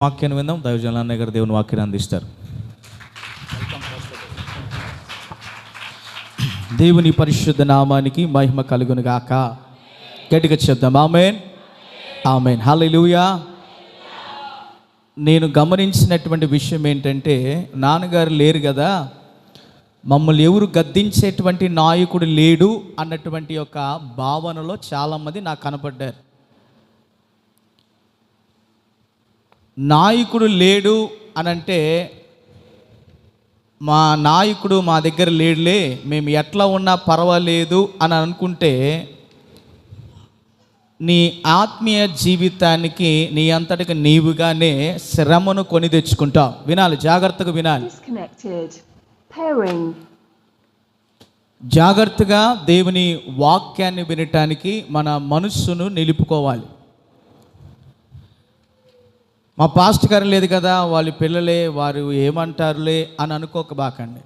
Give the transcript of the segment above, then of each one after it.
వాక్యాన్ని విందాం. దైవజనులు అన్నయ్య గారు దేవుని వాక్యాన్ని అందిస్తారు. దేవుని పరిశుద్ధ నామానికి మహిమ కలుగును గాక. గట్టిగా చెప్దాం ఆమేన్, ఆమేన్, హల్లెలూయా. నేను గమనించినటువంటి విషయం ఏంటంటే, నాన్నగారు లేరు కదా, మమ్మల్ని ఎవరు గద్దించేటువంటి నాయకుడు లేడు అన్నటువంటి ఒక భావనలో చాలామంది నాకు కనపడ్డారు. నాయకుడు లేడు అనంటే, మా నాయకుడు మా దగ్గర లేడులే, మేము ఎట్లా ఉన్నా పర్వాలేదు అని అనుకుంటే నీ ఆత్మీయ జీవితానికి నీ అంతటికి నీవుగానే శ్రమను కొని తెచ్చుకుంటావు. వినాలి, జాగ్రత్తగా వినాలి. జాగ్రత్తగా దేవుని వాక్యాన్ని వినటానికి మన మనస్సును నిలుపుకోవాలి. మా పాస్టర్ గారు లేదు కదా, వాళ్ళ పిల్లలే, వారు ఏమంటారులే అని అనుకోకబాకండి.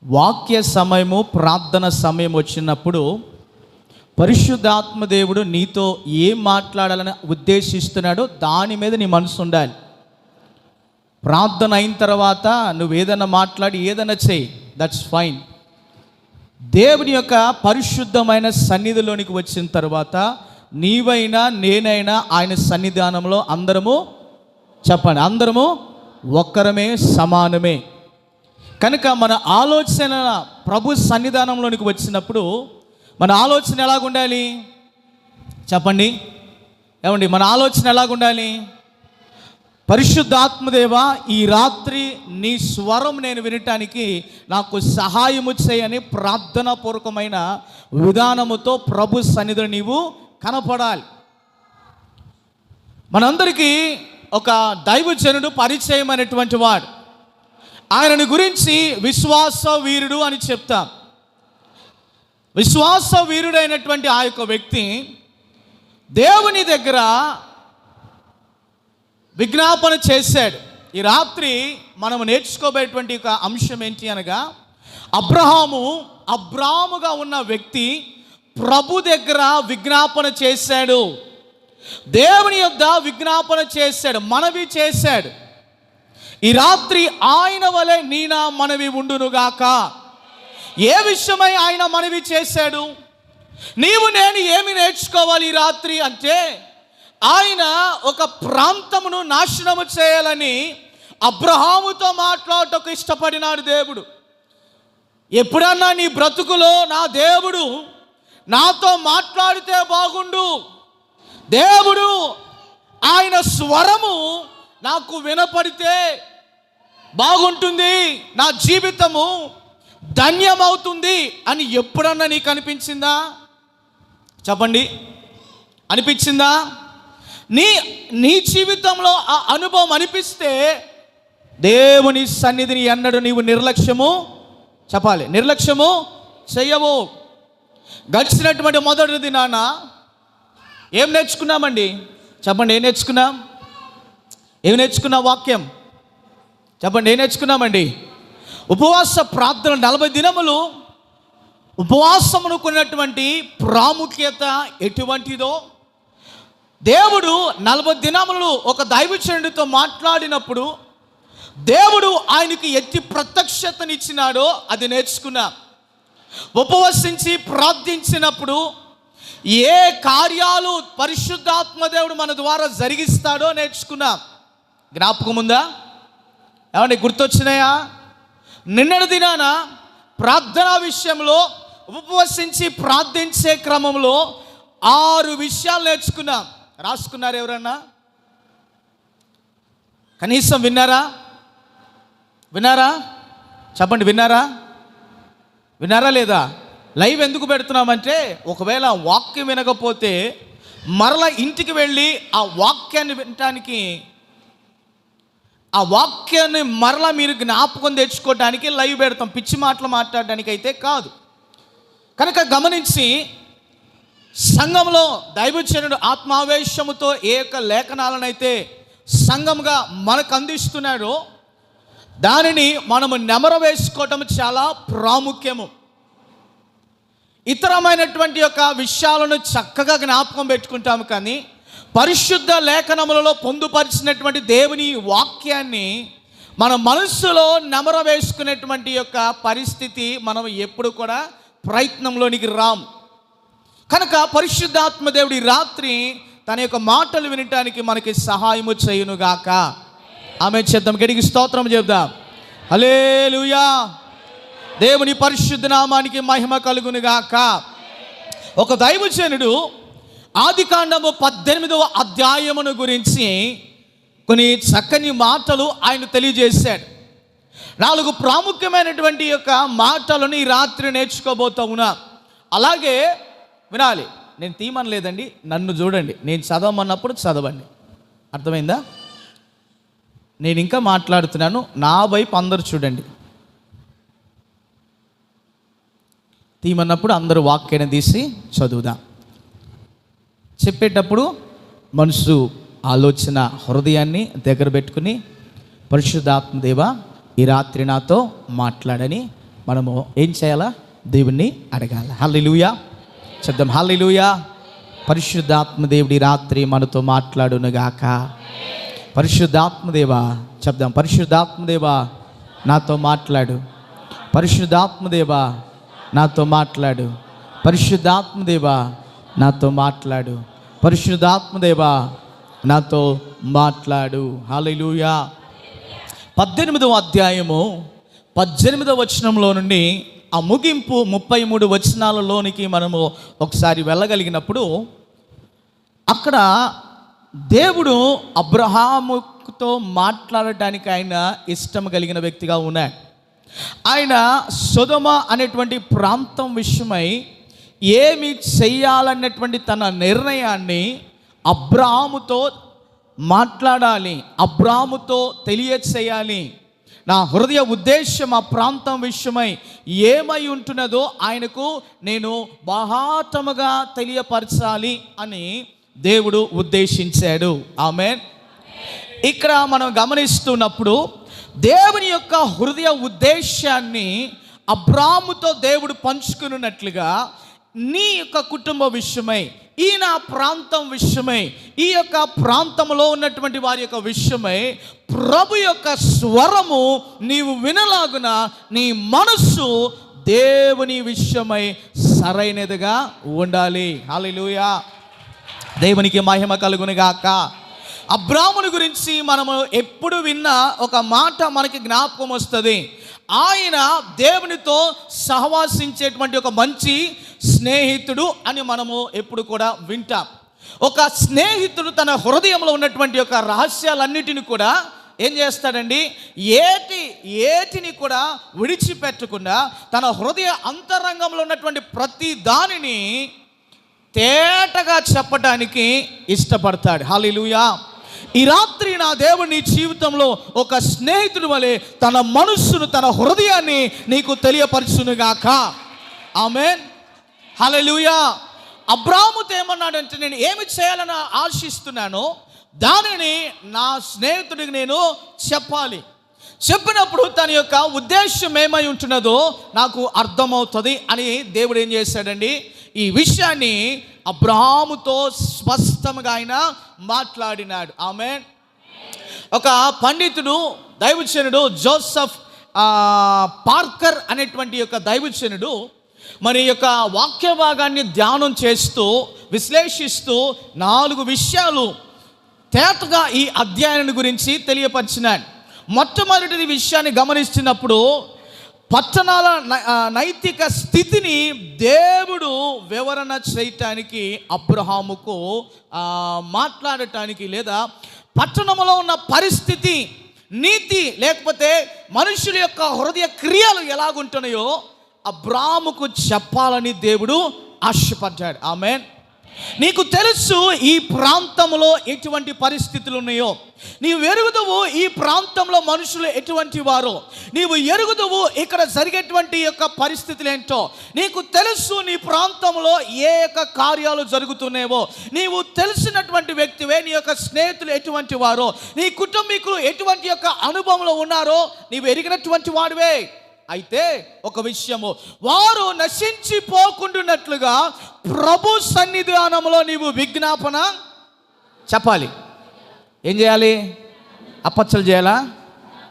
వాక్య సమయము, ప్రార్థన సమయం వచ్చినప్పుడు పరిశుద్ధాత్మ దేవుడు నీతో ఏం మాట్లాడాలని ఉద్దేశిస్తున్నాడో దాని మీద నీ మనసు ఉండాలి. ప్రార్థన అయిన తర్వాత నువ్వు ఏదైనా మాట్లాడి ఏదైనా చేయి, దట్స్ ఫైన్. దేవుని యొక్క పరిశుద్ధమైన సన్నిధిలోనికి వచ్చిన తర్వాత నీవైనా నేనైనా ఆయన సన్నిధానంలో అందరము, చెప్పండి, అందరము ఒక్కరమే, సమానమే. కనుక మన ఆలోచన ప్రభు సన్నిధానంలోనికి వచ్చినప్పుడు మన ఆలోచన ఎలాగుండాలి చెప్పండి, ఏమండి, మన ఆలోచన ఎలాగుండాలి? పరిశుద్ధాత్మదేవా, ఈ రాత్రి నీ స్వరం నేను వినటానికి నాకు సహాయము చేయని ప్రార్థనాపూర్వకమైన విధానముతో ప్రభు సన్నిధిలో నీవు కనపడాలి. మనందరికీ ఒక దైవజనుడు పరిచయం అనేటువంటి వాడు. ఆయనను గురించి విశ్వాస వీరుడు అని చెప్తాం. విశ్వాస వీరుడైనటువంటి ఆ యొక్క వ్యక్తి దేవుని దగ్గర విజ్ఞాపన చేశాడు. ఈ రాత్రి మనం నేర్చుకోబోయేటువంటి ఒక అంశం ఏంటి అనగా, అబ్రాహాముగా ఉన్న వ్యక్తి ప్రభు దగ్గర విజ్ఞాపన చేశాడు. దేవుని యొద్ద విజ్ఞాపన చేశాడు, మనవి చేశాడు. ఈ రాత్రి ఆయన వలె నీ నా మనవి ఉండునుగాక. ఏ విషయమై ఆయన మనవి చేశాడు? నీవు నేను ఏమి నేర్చుకోవాలి ఈ రాత్రి అంటే, ఆయన ఒక ప్రాంతమును నాశనము చేయాలని అబ్రహాముతో మాట్లాడటకు ఇష్టపడినాడు దేవుడు. ఎప్పుడన్నా నీ బ్రతుకులో నా దేవుడు నాతో మాట్లాడితే బాగుండు, దేవుడు ఆయన స్వరము నాకు వినపడితే బాగుంటుంది, నా జీవితము ధన్యమవుతుంది అని ఎప్పుడన్నా నీకు అనిపించిందా? చెప్పండి, అనిపించిందా? నీ జీవితంలో ఆ అనుభవం అనిపిస్తే దేవుని సన్నిధిని ఎన్నడూ నీవు నిర్లక్ష్యము, చెప్పాలి, నిర్లక్ష్యము చెయ్యవు. గడిచినటువంటి మొదటి దినాన ఏం నేర్చుకున్నామండి? చెప్పండి, ఏం నేర్చుకున్నాం? ఏం వాక్యం చెప్పండి, ఏం నేర్చుకున్నామండి? ఉపవాస ప్రార్థన 40 దినములు ఉపవాసమును కొన్నటువంటి ప్రాముఖ్యత ఎటువంటిదో దేవుడు 40 దినములు ఒక దైవజనుడితో మాట్లాడినప్పుడు దేవుడు ఆయనకి ఎట్టి ప్రత్యక్షతనిచ్చినాడో అది నేర్చుకున్నా. ఉపవసించి ప్రార్థించినప్పుడు ఏ కార్యాలు పరిశుద్ధాత్మ దేవుడు మన ద్వారా జరిగిస్తాడో నేర్చుకున్నా. జ్ఞాపకం ఉందా? ఏమండి, గుర్తొచ్చినాయా? నిన్నటి దినాన ప్రార్థనా విషయంలో ఉపవసించి ప్రార్థించే క్రమంలో 6 విషయాలు నేర్చుకున్నాం. రాసుకున్నారు ఎవరన్నా? కనీసం విన్నారా? చెప్పండి, విన్నారా లేదా? లైవ్ ఎందుకు పెడుతున్నామంటే, ఒకవేళ వాక్యం వినకపోతే మరలా ఇంటికి వెళ్ళి ఆ వాక్యాన్ని వినటానికి, ఆ వాక్యాన్ని మరలా మీరు జ్ఞాపకం తెచ్చుకోవడానికి లైవ్ పెడతాం, పిచ్చి మాటలు మాట్లాడడానికి అయితే కాదు. కనుక గమనించి, సంఘంలో దైవజనుడు ఆత్మావేశముతో ఏ యొక్క లేఖనాలనైతే సంఘంగా మనకు అందిస్తున్నాడో దానిని మనము నెమరు వేసుకోవటం చాలా ప్రాముఖ్యము. ఇతరమైనటువంటి యొక్క విషయాలను చక్కగా జ్ఞాపకం పెట్టుకుంటాము, కానీ పరిశుద్ధ లేఖనములలో పొందుపరిచినటువంటి దేవుని వాక్యాన్ని మన మనస్సులో నెమర వేసుకునేటువంటి యొక్క పరిస్థితి మనం ఎప్పుడు కూడా ప్రయత్నంలోనికి రాం. కనుక పరిశుద్ధాత్మ దేవుడి రాత్రి తన యొక్క మాటలు వినటానికి మనకి సహాయము చేయునుగాక. ఆమె చేద్దాం, గడికి స్తోత్రం చెప్దాం. హల్లెలూయా. దేవుని పరిశుద్ధ నామానికి మహిమ కలుగునుగాక. ఒక దైవజనుడు ఆదికాండము 18వ అధ్యాయమును గురించి కొన్ని చక్కని మాటలు ఆయన తెలియజేశాడు. 4 ప్రాముఖ్యమైనటువంటి యొక్క మాటలను ఈ రాత్రి నేర్చుకోబోతా ఉన్నా. అలాగే వినాలి, నేను తీయమనలేదండి, నన్ను చూడండి, నేను చదవమన్నప్పుడు చదవండి. అర్థమైందా? నేను ఇంకా మాట్లాడుతున్నాను, నా వైపు అందరూ చూడండి. తీయమన్నప్పుడు అందరూ వాక్యాన్ని తీసి చదువుదాం. చెప్పేటప్పుడు మనసు, ఆలోచన, హృదయాన్ని దగ్గర పెట్టుకుని పరిశుద్ధాత్మ దేవా ఈ రాత్రి నాతో మాట్లాడని మనము ఏం చేయాలా? దేవుణ్ణి అడగాల. హల్లెలూయా చెప్దాం. హల్లెలూయా. పరిశుద్ధాత్మ దేవుడి రాత్రి మనతో మాట్లాడునుగాక. పరిశుద్ధాత్మ దేవా చెప్దాం. పరిశుద్ధాత్మ దేవా నాతో మాట్లాడు. పరిశుద్ధాత్మ దేవా నాతో మాట్లాడు. పరిశుద్ధాత్మ దేవా నాతో మాట్లాడు. పరిశుద్ధాత్మ దేవా నాతో మాట్లాడు. హల్లెలూయా. 18వ అధ్యాయము 18వ వచనంలో నుండి ఆ ముగింపు 33 వచనాలలోనికి మనము ఒకసారి వెళ్ళగలిగినప్పుడు అక్కడ దేవుడు అబ్రహాముతో మాట్లాడటానికి ఆయన ఇష్టం కలిగిన వ్యక్తిగా ఉన్నాడు. ఆయన సొదొమ అనేటువంటి ప్రాంతం విషయమై ఏమి చెయ్యాలన్నటువంటి తన నిర్ణయాన్ని అబ్రాహాముతో మాట్లాడాలి, అబ్రాహాముతో తెలియచేయాలి. నా హృదయ ఉద్దేశం ఆ ప్రాంతం విషయమై ఏమై ఉంటున్నదో ఆయనకు నేను బాహాటముగా తెలియపరచాలి అని దేవుడు ఉద్దేశించాడు. ఆమేన్. ఇక్కడ మనం గమనిస్తున్నప్పుడు దేవుని యొక్క హృదయ ఉద్దేశాన్ని అబ్రాహాముతో దేవుడు పంచుకున్నట్లుగా నీ యొక్క కుటుంబ విషయమై, ఈ నా ప్రాంతం విషయమై, ఈ యొక్క ప్రాంతంలో ఉన్నటువంటి వారి యొక్క విషయమై ప్రభు యొక్క స్వరము నీవు వినలాగున నీ మనస్సు దేవుని విషయమై సరైనదిగా ఉండాలి. హల్లెలూయా. దేవునికి మహిమ కలుగునుగాక. అబ్రాహాముని గురించి మనము ఎప్పుడు విన్నా ఒక మాట మనకి జ్ఞాపకం వస్తుంది. ఆయన దేవునితో సహవాసించేటువంటి ఒక మంచి స్నేహితుడు అని మనము ఎప్పుడు కూడా వింటాం. ఒక స్నేహితుడు తన హృదయంలో ఉన్నటువంటి యొక్క రహస్యాలన్నిటిని కూడా ఏం చేస్తాడండి? ఏటిని కూడా విడిచిపెట్టకుండా తన హృదయ అంతరంగంలో ఉన్నటువంటి ప్రతి దానిని తేటగా చెప్పడానికి ఇష్టపడతాడు. హల్లెలూయా. ఈ రాత్రి నా దేవుడు నీ జీవితంలో ఒక స్నేహితుడి వలె తన మనస్సును, తన హృదయాన్ని నీకు తెలియపరచునుగాక. ఆమేన్. హల్లెలూయా. అబ్రాహాముతో ఏమన్నాడంటే, నేను ఏమి చేయాలని ఆశిస్తున్నానో దానిని నా స్నేహితుడికి నేను చెప్పాలి. చెప్పినప్పుడు తన యొక్క ఉద్దేశం ఏమై ఉంటున్నదో నాకు అర్థమవుతుంది అని దేవుడు ఏం చేశాడండి? ఈ విషయాన్ని అబ్రాహాముతో స్పష్టంగా ఆయన మాట్లాడినాడు. ఆమేన్. ఒక పండితుడు, దైవజనుడు జోసెఫ్ పార్కర్ అనేటువంటి యొక్క దైవజనుడు మరి యొక్క వాక్య భాగాన్ని ధ్యానం చేస్తూ విశ్లేషిస్తూ 4 విషయాలు తేటగా ఈ అధ్యాయాన్ని గురించి తెలియపరిచినాడు. మొట్టమొదటి విషయాన్ని గమనిస్తున్నప్పుడు పట్టణాల నైతిక స్థితిని దేవుడు వివరణ చేయటానికి అబ్రహాముకు మాట్లాడటానికి, లేదా పట్టణంలో ఉన్న పరిస్థితి, నీతి, లేకపోతే మనుషుల యొక్క హృదయ క్రియలు ఎలాగుంటున్నాయో అబ్రాహాముకు చెప్పాలని దేవుడు ఆశపడ్డాడు. ఆమేన్. నీకు తెలుసు ఈ ప్రాంతంలో ఎటువంటి పరిస్థితులు ఉన్నాయో, నీవు ఎరుగుదువు ఈ ప్రాంతంలో మనుషులు ఎటువంటి వారో, నీవు ఎరుగుదువు ఇక్కడ జరిగేటువంటి యొక్క పరిస్థితులు ఏంటో, నీకు తెలుసు నీ ప్రాంతంలో ఏ యొక్క కార్యాలు జరుగుతున్నాయో, నీవు తెలిసినటువంటి వ్యక్తివే. నీ యొక్క స్నేహితులు ఎటువంటి వారో, నీ కుటుంబీకులు ఎటువంటి యొక్క అనుభవంలో ఉన్నారో నీవు ఎరిగినటువంటి వాడివే. అయితే ఒక విషయము, వారు నశించిపోకుండానట్లుగా ప్రభు సన్నిధానంలో నీవు విజ్ఞాపన చెప్పాలి. ఏం చేయాలి? అప్పచ్చలు చేయాలా?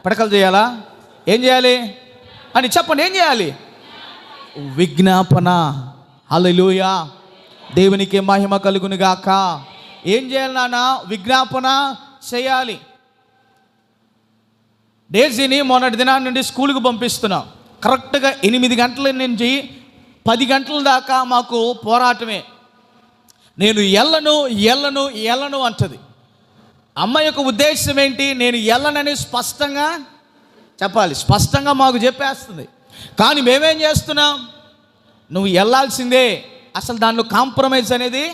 పడకలు చేయాలా? ఏం చేయాలి అని చెప్పండి. ఏం చేయాలి? విజ్ఞాపన. హల్లెలూయా, దేవునికి మహిమ కలుగును గాక. ఏం చేయాలి నాన్న? విజ్ఞాపన చేయాలి. డేజీని మొన్నటి దినాన్ని నుండి స్కూల్కి పంపిస్తున్నాం. కరెక్ట్గా 8 గంటల నుంచి 10 గంటల దాకా మాకు పోరాటమే. నేను ఎల్లను అంటది. అమ్మ యొక్క ఉద్దేశం ఏంటి? నేను ఎల్లనని స్పష్టంగా చెప్పాలి, స్పష్టంగా మాకు చెప్పేస్తుంది. కానీ మేమేం చేస్తున్నాం? నువ్వు వెళ్ళాల్సిందే, అసలు దానిలో కాంప్రమైజ్ అనేది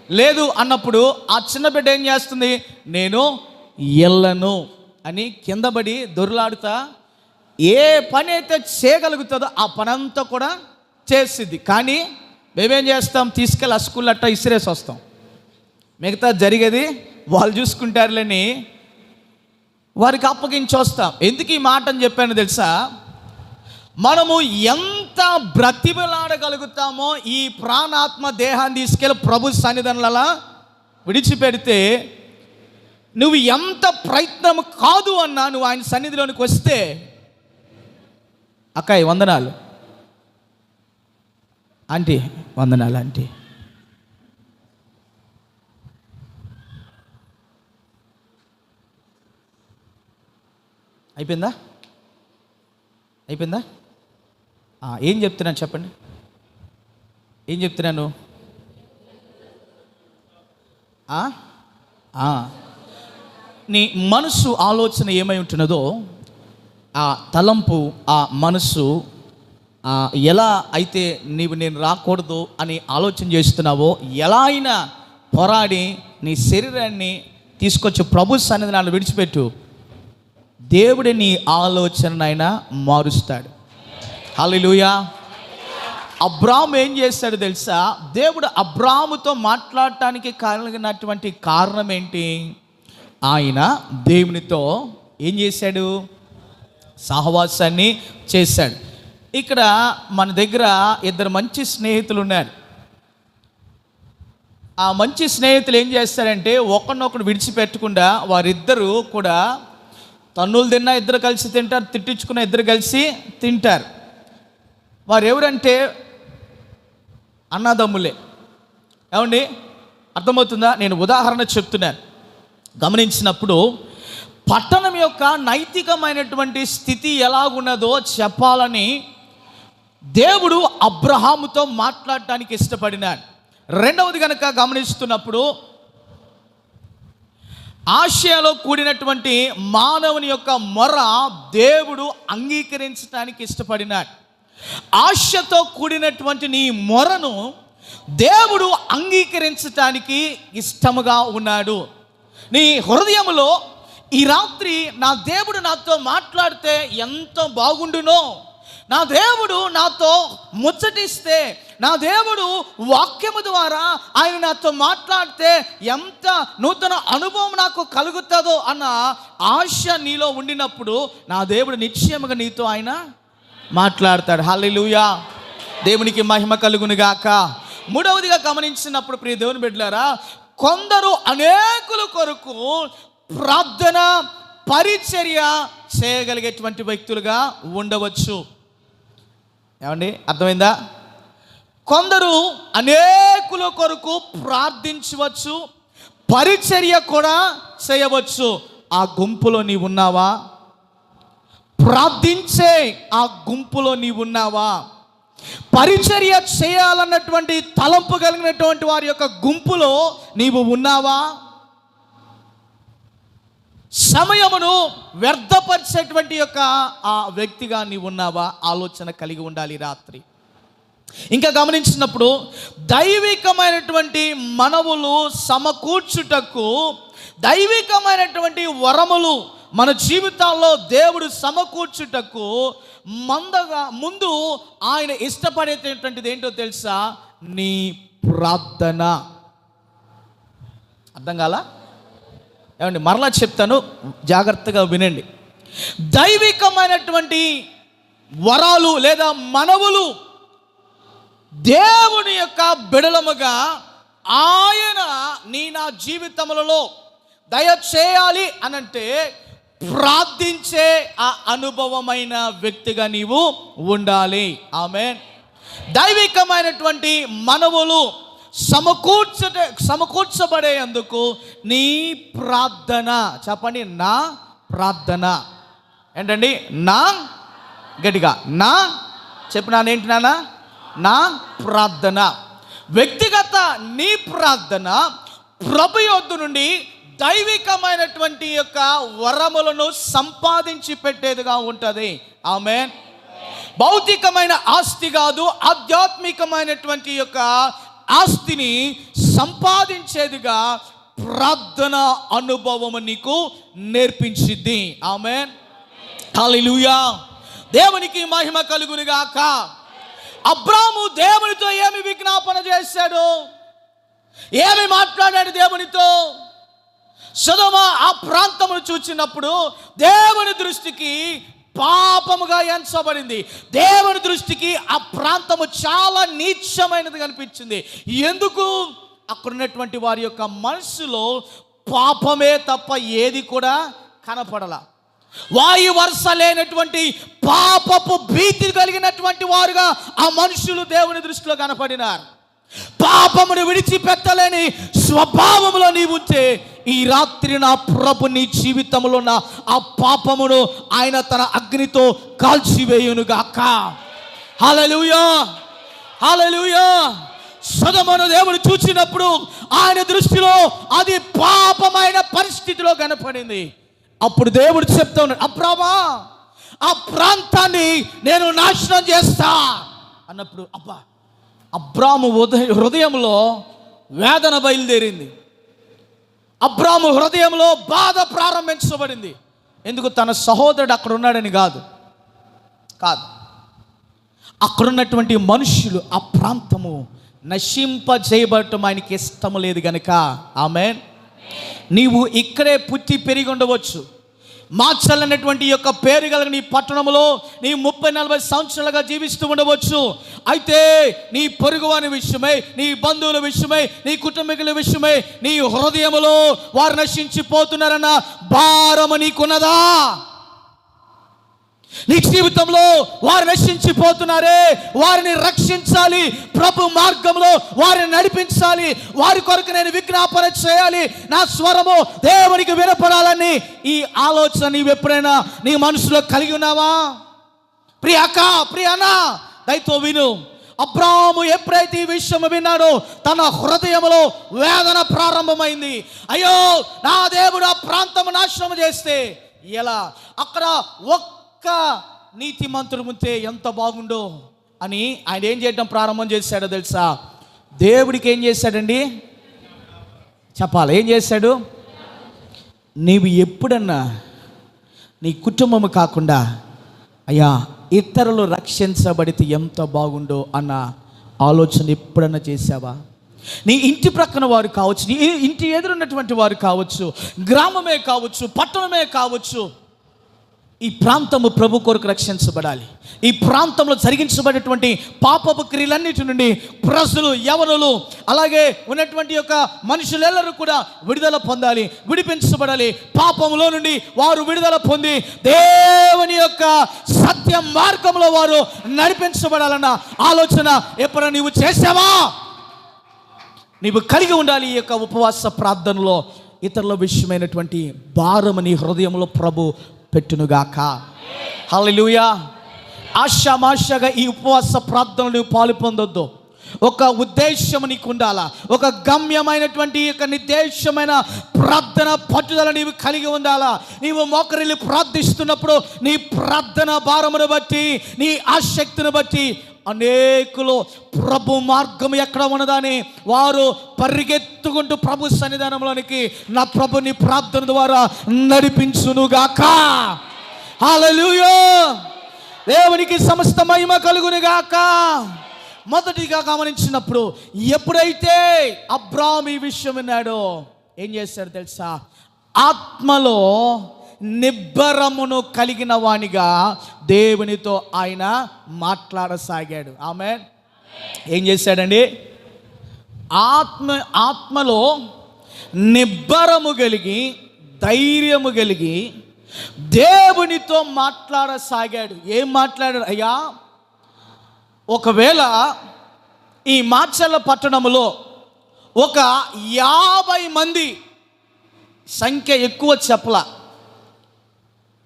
లేదు అన్నప్పుడు ఆ చిన్న బిడ్డ ఏం చేస్తుంది? నేను ఎల్లను అని కింద పడి దొర్లాడుతా ఏ పని అయితే చేయగలుగుతుందో ఆ పనంతా కూడా చేసిద్ది. కానీ మేమేం చేస్తాం? తీసుకెళ్ళి ఆ స్కూల్ అట్టా ఇసిరేసి వస్తాం. మిగతా జరిగేది వాళ్ళు చూసుకుంటారులేని వారికి అప్పగించి వస్తాం. ఎందుకు ఈ మాట అని చెప్పాను తెలుసా? మనము ఎంత బ్రతిమలాడగలుగుతామో ఈ ప్రాణాత్మ దేహాన్ని తీసుకెళ్ళి ప్రభు సన్నిధానంలో విడిచిపెడితే, నువ్వు ఎంత ప్రయత్నం కాదు అన్నా నువ్వు ఆయన సన్నిధిలోనికి వస్తే, అక్కాయి వందనాలు ఆంటీ, వందనాలు ఆంటీ, అయిపోయిందా? ఏం చెప్తున్నాను చెప్పండి? ఏం చెప్తున్నాను? నీ మనసు ఆలోచన ఏమై ఉంటున్నదో ఆ తలంపు, ఆ మనసు ఎలా అయితే నేను రాకూడదు అని ఆలోచన చేస్తున్నావో, ఎలా అయినా పోరాడి నీ శరీరాన్ని తీసుకొచ్చి ప్రభు సన్నిధానాన్ని విడిచిపెట్టు. దేవుడే నీ ఆలోచననైనా మారుస్తాడు. హల్లెలూయా. అబ్రాము ఏం చేస్తాడు తెలుసా? దేవుడు అబ్రాముతో మాట్లాడటానికి కలిగినటువంటి కారణం ఏంటి? ఆయన దేవునితో ఏం చేశాడు? సహవాసాన్ని చేశాడు. ఇక్కడ మన దగ్గర 2 మంచి స్నేహితులు ఉన్నారు. ఆ మంచి స్నేహితులు ఏం చేస్తారంటే ఒకరినొకరు విడిచిపెట్టకుండా వారిద్దరూ కూడా తన్నులు తిన్నా ఇద్దరు కలిసి తింటారు, తిట్టించుకున్న ఇద్దరు కలిసి తింటారు. వారు ఎవరంటే అన్నదమ్ములే. ఏమండి, అర్థమవుతుందా? నేను ఉదాహరణ చెప్తున్నాను. గమనించినప్పుడు పట్టణం యొక్క నైతికమైనటువంటి స్థితి ఎలాగున్నదో చెప్పాలని దేవుడు అబ్రహాముతో మాట్లాడటానికి ఇష్టపడినాడు. రెండవది కనుక గమనిస్తున్నప్పుడు ఆశయలో కూడినటువంటి మానవుని యొక్క మొర దేవుడు అంగీకరించడానికి ఇష్టపడినాడు. ఆశతో కూడినటువంటి నీ మొరను దేవుడు అంగీకరించటానికి ఇష్టముగా ఉన్నాడు. నీ హృదయములో ఈ రాత్రి నా దేవుడు నాతో మాట్లాడితే ఎంత బాగుండునో, నా దేవుడు నాతో ముచ్చటిస్తే, నా దేవుడు వాక్యము ద్వారా ఆయన నాతో మాట్లాడితే ఎంత నూతన అనుభవం నాకు కలుగుతుందో అన్న ఆశ నీలో ఉండినప్పుడు నా దేవుడు నిశ్చయముగా నీతో ఆయన మాట్లాడతాడు. హల్లెలూయా, దేవునికి మహిమ కలుగును గాక. మూడవదిగా గమనించినప్పుడు ప్రియ దేవుని బిడ్డలారా, కొందరు అనేకుల కొరకు ప్రార్థన పరిచర్య చేయగలిగేటువంటి వ్యక్తులుగా ఉండవచ్చు. ఏమండి, అర్థమైందా? కొందరు అనేకుల కొరకు ప్రార్థించవచ్చు, పరిచర్య కూడా చేయవచ్చు. ఆ గుంపులో నీవు ఉన్నావా? ప్రార్థించే ఆ గుంపులో నీవు ఉన్నావా? పరిచర్య చేయాలన్నటువంటి తలంపు కలిగినటువంటి వారి యొక్క గుంపులో నీవు ఉన్నావా? సమయమును వ్యర్థపరిచేటువంటి యొక్క ఆ వ్యక్తిగా నీవు ఉన్నావా? ఆలోచన కలిగి ఉండాలి రాత్రి. ఇంకా గమనించినప్పుడు దైవికమైనటువంటి మనవులు సమకూర్చుటకు, దైవికమైనటువంటి వరములు మన జీవితాల్లో దేవుడు సమకూర్చుటకు ముందు ఆయన ఇష్టపడేటటువంటిది ఏంటో తెలుసా? నీ ప్రార్థన. అర్థం కాలా? ఏమండి, మరలా చెప్తాను, జాగ్రత్తగా వినండి. దైవికమైనటువంటి వరాలు లేదా మనవులు దేవుని యొక్క బిడలముగా ఆయన నా జీవితములలో దయచేయాలి అనంటే ప్రార్థించే ఆ అనుభవమైన వ్యక్తిగా నీవు ఉండాలి. ఆమేన్. దైవికమైనటువంటి మనవులు సమకూర్చబడేందుకు నీ ప్రార్థన, చెప్పండి, నా ప్రార్థన ఏంటండి? నా గట్టిగా నా చెప్పినానేంటి నాన్న? నా ప్రార్థన. వ్యక్తిగత నీ ప్రార్థన ప్రభు యొద్ద నుండి దైవికమైనటువంటి యొక్క వరములను సంపాదించి పెట్టేదిగా ఉంటుంది. ఆమేన్. భౌతికమైన ఆస్తి కాదు, ఆధ్యాత్మికమైనటువంటి యొక్క ఆస్తిని సంపాదించేదిగా ప్రార్థన అనుభవం నీకు నేర్పించిద్ది. ఆమేన్. హల్లెలూయా. దేవునికి మహిమ కలుగును గాక. అబ్రాము దేవునితో ఏమి విజ్ఞాపన చేశాడు? ఏమి మాట్లాడాడు దేవునితో? సొదొమ ఆ ప్రాంతమును చూచినప్పుడు దేవుని దృష్టికి పాపముగా ఎంచబడింది. దేవుని దృష్టికి ఆ ప్రాంతము చాలా నీచమైనది కనిపించింది. ఎందుకు? అక్కడ ఉన్నటువంటి వారి యొక్క మనసులో పాపమే తప్ప ఏది కూడా కనపడలా. వాయు వరుస లేనటువంటి పాపపు భీతి కలిగినటువంటి వారుగా ఆ మనుషులు దేవుని దృష్టిలో కనపడినారు. పాపమును విడిచిపెట్టలేని స్వభావములో నీవు ఉంటే ఈ రాత్రి నా ప్రభు నీ జీవితంలో ఉన్న ఆ పాపమును ఆయన తన అగ్నితో కాల్చివేయునుగాక. హల్లెలూయా, హల్లెలూయా. సొదొమను దేవుడు చూసినప్పుడు ఆయన దృష్టిలో అది పాపమైన పరిస్థితిలో కనపడింది. అప్పుడు దేవుడు చెప్తా ఉన్నాడు, అబ్రామా, ఆ ప్రాంతాన్ని నేను నాశనం చేస్తా అన్నప్పుడు అబ్రాము హృదయంలో వేదన బయలుదేరింది. అబ్రాము హృదయంలో బాధ ప్రారంభించబడింది. ఎందుకు? తన సహోదరుడు అక్కడ ఉన్నాడని కాదు, అక్కడున్నటువంటి మనుషులు, ఆ ప్రాంతము నశింపజేయబడటం ఆయనకి ఇష్టం లేదు గనుక. ఆమేన్. నీవు ఇక్కడే పుట్టి పెరిగి ఉండవచ్చు, మార్చాలన్నటువంటి యొక్క పేరు కలిగిన నీ పట్టణంలో నీ 30-40 సంవత్సరాలుగా జీవిస్తూ ఉండవచ్చు. అయితే నీ పొరుగువాని విషయమై, నీ బంధువుల విషయమై, నీ కుటుంబీకుల విషయమై నీ హృదయములో వారు నశించిపోతున్నారన్న భారము నీకున్నదా? నీ జీవితంలో వారు నశించిపోతున్నారే, వారిని రక్షించాలి, ప్రభు మార్గంలో వారిని నడిపించాలి, వారి కొరకు నేను విజ్ఞాపన చేయాలి, నా స్వరము దేవునికి వినపడాలని ఈ ఆలోచన నీవు ఎప్పుడైనా నీ మనసులో కలిగి ఉన్నావా? ప్రియ అక్క, ప్రియ అన్న, దయతో విను. అబ్రాము ఎప్పుడైతే ఈ విషయం విన్నాడో తన హృదయంలో వేదన ప్రారంభమైంది. అయ్యో, నా దేవుడు ఆ ప్రాంతం నాశనం చేస్తే ఎలా? అక్కడ నీతిమంతుడు ఉంటే ఎంత బాగుండో అని ఆయన ఏం చేయడం ప్రారంభం చేశాడో తెలుసా? దేవుడికి ఏం చేశాడండి? చెప్పాలి, ఏం చేశాడు? నీవు ఎప్పుడన్నా నీ కుటుంబము కాకుండా అయ్యా ఇతరులు రక్షించబడితే ఎంత బాగుండో అన్న ఆలోచన ఎప్పుడన్నా చేశావా? నీ ఇంటి ప్రక్కన వారు కావచ్చు, నీ ఇంటి ఎదురున్నటువంటి వారు కావచ్చు, గ్రామమే కావచ్చు, పట్టణమే కావచ్చు, ఈ ప్రాంతము ప్రభు కొరకు రక్షించబడాలి. ఈ ప్రాంతంలో జరిగించబడేటువంటి పాపపు క్రియలన్నిటి నుండి ప్రజలు, యవనులు, అలాగే ఉన్నటువంటి యొక్క మనుషులెల్లరూ కూడా విడుదల పొందాలి, విడిపించబడాలి. పాపములో నుండి వారు విడుదల పొంది దేవుని యొక్క సత్య మార్గంలో వారు నడిపించబడాలన్న ఆలోచన ఎప్పుడైనా నీవు చేసావా? నీవు కలిగి ఉండాలి. ఈ యొక్క ఉపవాస ప్రార్థనలో ఇతరుల విషయమైనటువంటి భారము నీ హృదయంలో ప్రభు పెట్టునుగాక. హల్లెలూయా. ఆశామాషగా ఈ ఉపవాస ప్రార్థనలు నువ్వు పాలు పొందొద్దు. ఒక ఉద్దేశం నీకు ఉండాలా, ఒక గమ్యమైనటువంటి యొక్క నిర్దేశమైన ప్రార్థన పట్టుదల నీవు కలిగి ఉండాలా. నీవు మోకరిల్లి ప్రార్థిస్తున్నప్పుడు నీ ప్రార్థన భారమును బట్టి, నీ ఆసక్తిని బట్టి అనేకులు ప్రభు మార్గం ఎక్కడ ఉన్నదని వారు పరిగెత్తుకుంటూ ప్రభు సన్నిధానంలోనికి నా ప్రభుని ప్రార్థన ద్వారా నడిపించునుగాక. హల్లెలూయా. దేవునికి సమస్త మహిమ కలుగునుగాక. మొదటిగా గమనించినప్పుడు ఎప్పుడైతే అబ్రాము ఈ విషయం విన్నాడో ఏం చేశాడు తెలుసా? ఆత్మలో నిబ్బరమును కలిగిన వానిగా దేవునితో ఆయన మాట్లాడసాగాడు. ఆమేన్. ఏం చేశాడండి? ఆత్మలో నిబ్బరము కలిగి ధైర్యము కలిగి దేవునితో మాట్లాడసాగాడు. ఏం మాట్లాడాడు? అయ్యా, ఒకవేళ ఈ మాచర్ల పట్టణంలో ఒక 50 మంది సంఖ్య ఎక్కువ చెప్పల.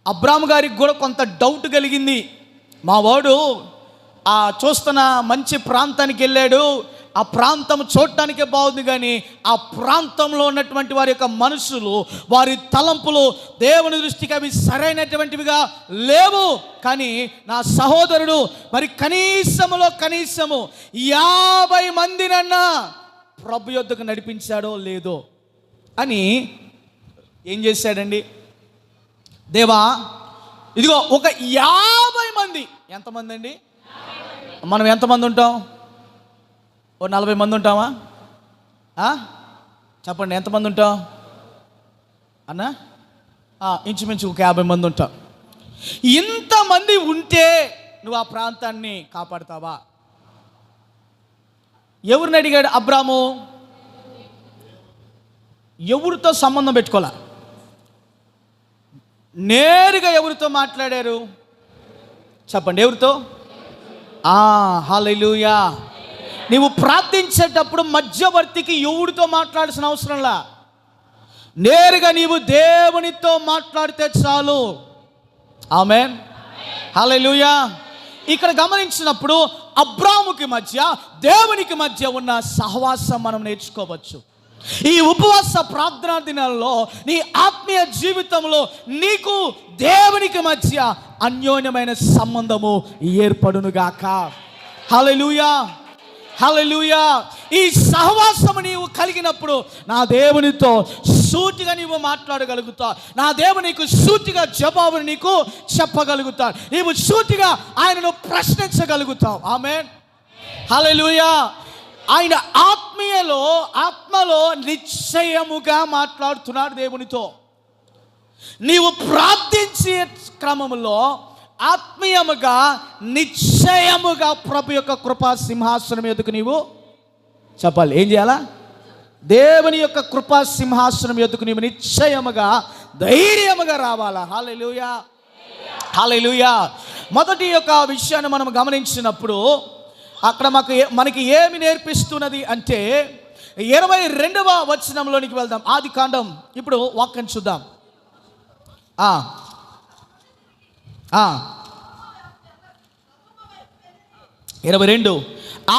అబ్రాము గారికి కూడా కొంత డౌట్ కలిగింది. మా వాడు చూస్తున్న మంచి ప్రాంతానికి వెళ్ళాడు, ఆ ప్రాంతం చూడటానికే బాగుంది, కానీ ఆ ప్రాంతంలో ఉన్నటువంటి వారి యొక్క మనసులు, వారి తలంపులు దేవుని దృష్టికి అవి సరైనటువంటివిగా లేవు. కానీ నా సహోదరుడు మరి కనీసము 50 మందినన్నా ప్రభు యొద్దకు నడిపించాడో లేదో అని ఏం చేశాడండి? దేవా, ఇదిగో ఒక 50 మంది. ఎంతమంది అండి? మనం ఎంతమంది ఉంటాం? ఓ 40 మంది ఉంటామా? చెప్పండి, ఎంతమంది ఉంటాం అన్నా? ఇంచుమించు ఒక 50 మంది ఉంటాం. ఇంతమంది ఉంటే నువ్వు ఆ ప్రాంతాన్ని కాపాడుతావా? ఎవరిని అడిగాడు అబ్రాము? ఎవరితో సంబంధం పెట్టుకోలే, నేరుగా ఎవరితో మాట్లాడారు? చెప్పండి, ఎవరితో? హల్లెలూయా. నీవు ప్రార్థించేటప్పుడు మధ్యవర్తికి ఎవరితో మాట్లాడాల్సిన అవసరంలా, నేరుగా నీవు దేవునితో మాట్లాడితే చాలు. ఆమేన్, హల్లెలూయా. ఇక్కడ గమనించినప్పుడు అబ్రాముకి మధ్య దేవునికి మధ్య ఉన్న సహవాసం మనం నేర్చుకోవచ్చు. ఈ ఉపవాస ప్రార్థనా దినాల్లో నీ ఆత్మీయ జీవితంలో నీకు దేవునికి మధ్య అన్యోన్యమైన సంబంధము ఏర్పడునుగాక. హల్లెలూయా, హల్లెలూయా. ఈ సహవాసము నీవు కలిగినప్పుడు నా దేవునితో సూటిగా నీవు మాట్లాడగలుగుతావు. నా దేవునికి సూటిగా జవాబుని నీకు చెప్పగలుగుతావు. నీవు సూటిగా ఆయనను ప్రశ్నించగలుగుతావు. ఆమేన్, హల్లెలూయా. ఆయన ఆత్మలో నిశ్చయముగా మాట్లాడుతున్నాడు దేవునితో. నీవు ప్రార్థించే క్రమంలో ఆత్మీయముగా నిశ్చయముగా ప్రభు యొక్క కృపా సింహాసనం ఎదుకు నీవు చెప్పాలి. ఏం చేయాలా? దేవుని యొక్క కృపా సింహాసనం ఎదుకు నీవు నిశ్చయముగా ధైర్యముగా రావాలా. హల్లెలూయా, హల్లెలూయా. మొదటి యొక్క విషయాన్ని మనం గమనించినప్పుడు అక్కడ మనకి ఏమి నేర్పిస్తున్నది అంటే 22వ వచనంలోనికి వెళ్దాం. ఆది కాండం, ఇప్పుడు వాక్యం చూద్దాం. 22.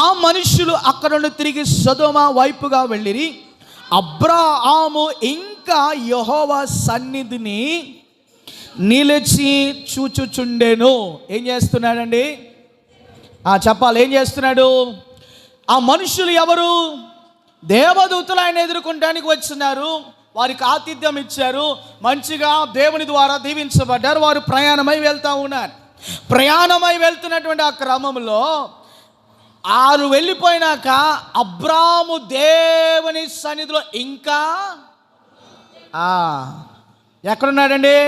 ఆ మనుషులు అక్కడ నుండి తిరిగి సొదొమ వైపుగా వెళ్ళిరి. అబ్రాహాము ఇంకా యెహోవా సన్నిధిని నిలిచి చూచుచుండెను. ఏం చేస్తున్నాడండి? చెప్పాలి, ఏం చేస్తున్నాడు? ఆ మనుషులు ఎవరు? దేవదూతలు ఆయన ఎదుర్కొనడానికి వచ్చినారు. వారికి ఆతిథ్యం ఇచ్చారు, మంచిగా దేవుని ద్వారా దీవించబడ్డారు. వారు ప్రయాణమై వెళ్తూ ఉన్నారు. ప్రయాణమై వెళ్తున్నటువంటి ఆ క్రమంలో వారు వెళ్ళిపోయినాక అబ్రాము దేవుని సన్నిధిలో ఇంకా ఎక్కడున్నాడండి?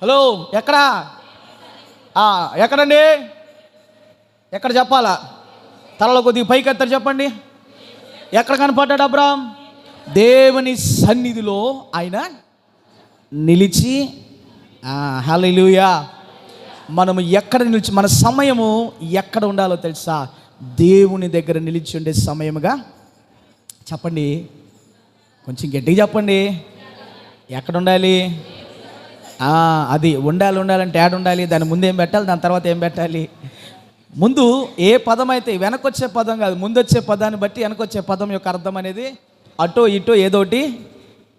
హలో, ఎక్కడండి? ఎక్కడ చెప్పాలా? తలలో కొద్దిగా పైకి ఎత్తారు, చెప్పండి. ఎక్కడ కనపడ్డాడు అబ్రామ్? దేవుని సన్నిధిలో ఆయన నిలిచి. హల్లెలూయా. మనము ఎక్కడ నిలిచి, మన సమయము ఎక్కడ ఉండాలో తెలుసా? దేవుని దగ్గర నిలిచి ఉండే సమయముగా. చెప్పండి, కొంచెం గట్టిగా చెప్పండి. ఎక్కడ ఉండాలి? అది ఉండాలంటే యాడ్ ఉండాలి. దాని ముందు ఏం పెట్టాలి, దాని తర్వాత ఏం పెట్టాలి? ముందు ఏ పదం అయితే వెనకొచ్చే పదం కాదు, ముందొచ్చే పదాన్ని బట్టి వెనకొచ్చే పదం యొక్క అర్థం అనేది అటో ఇటో ఏదోటి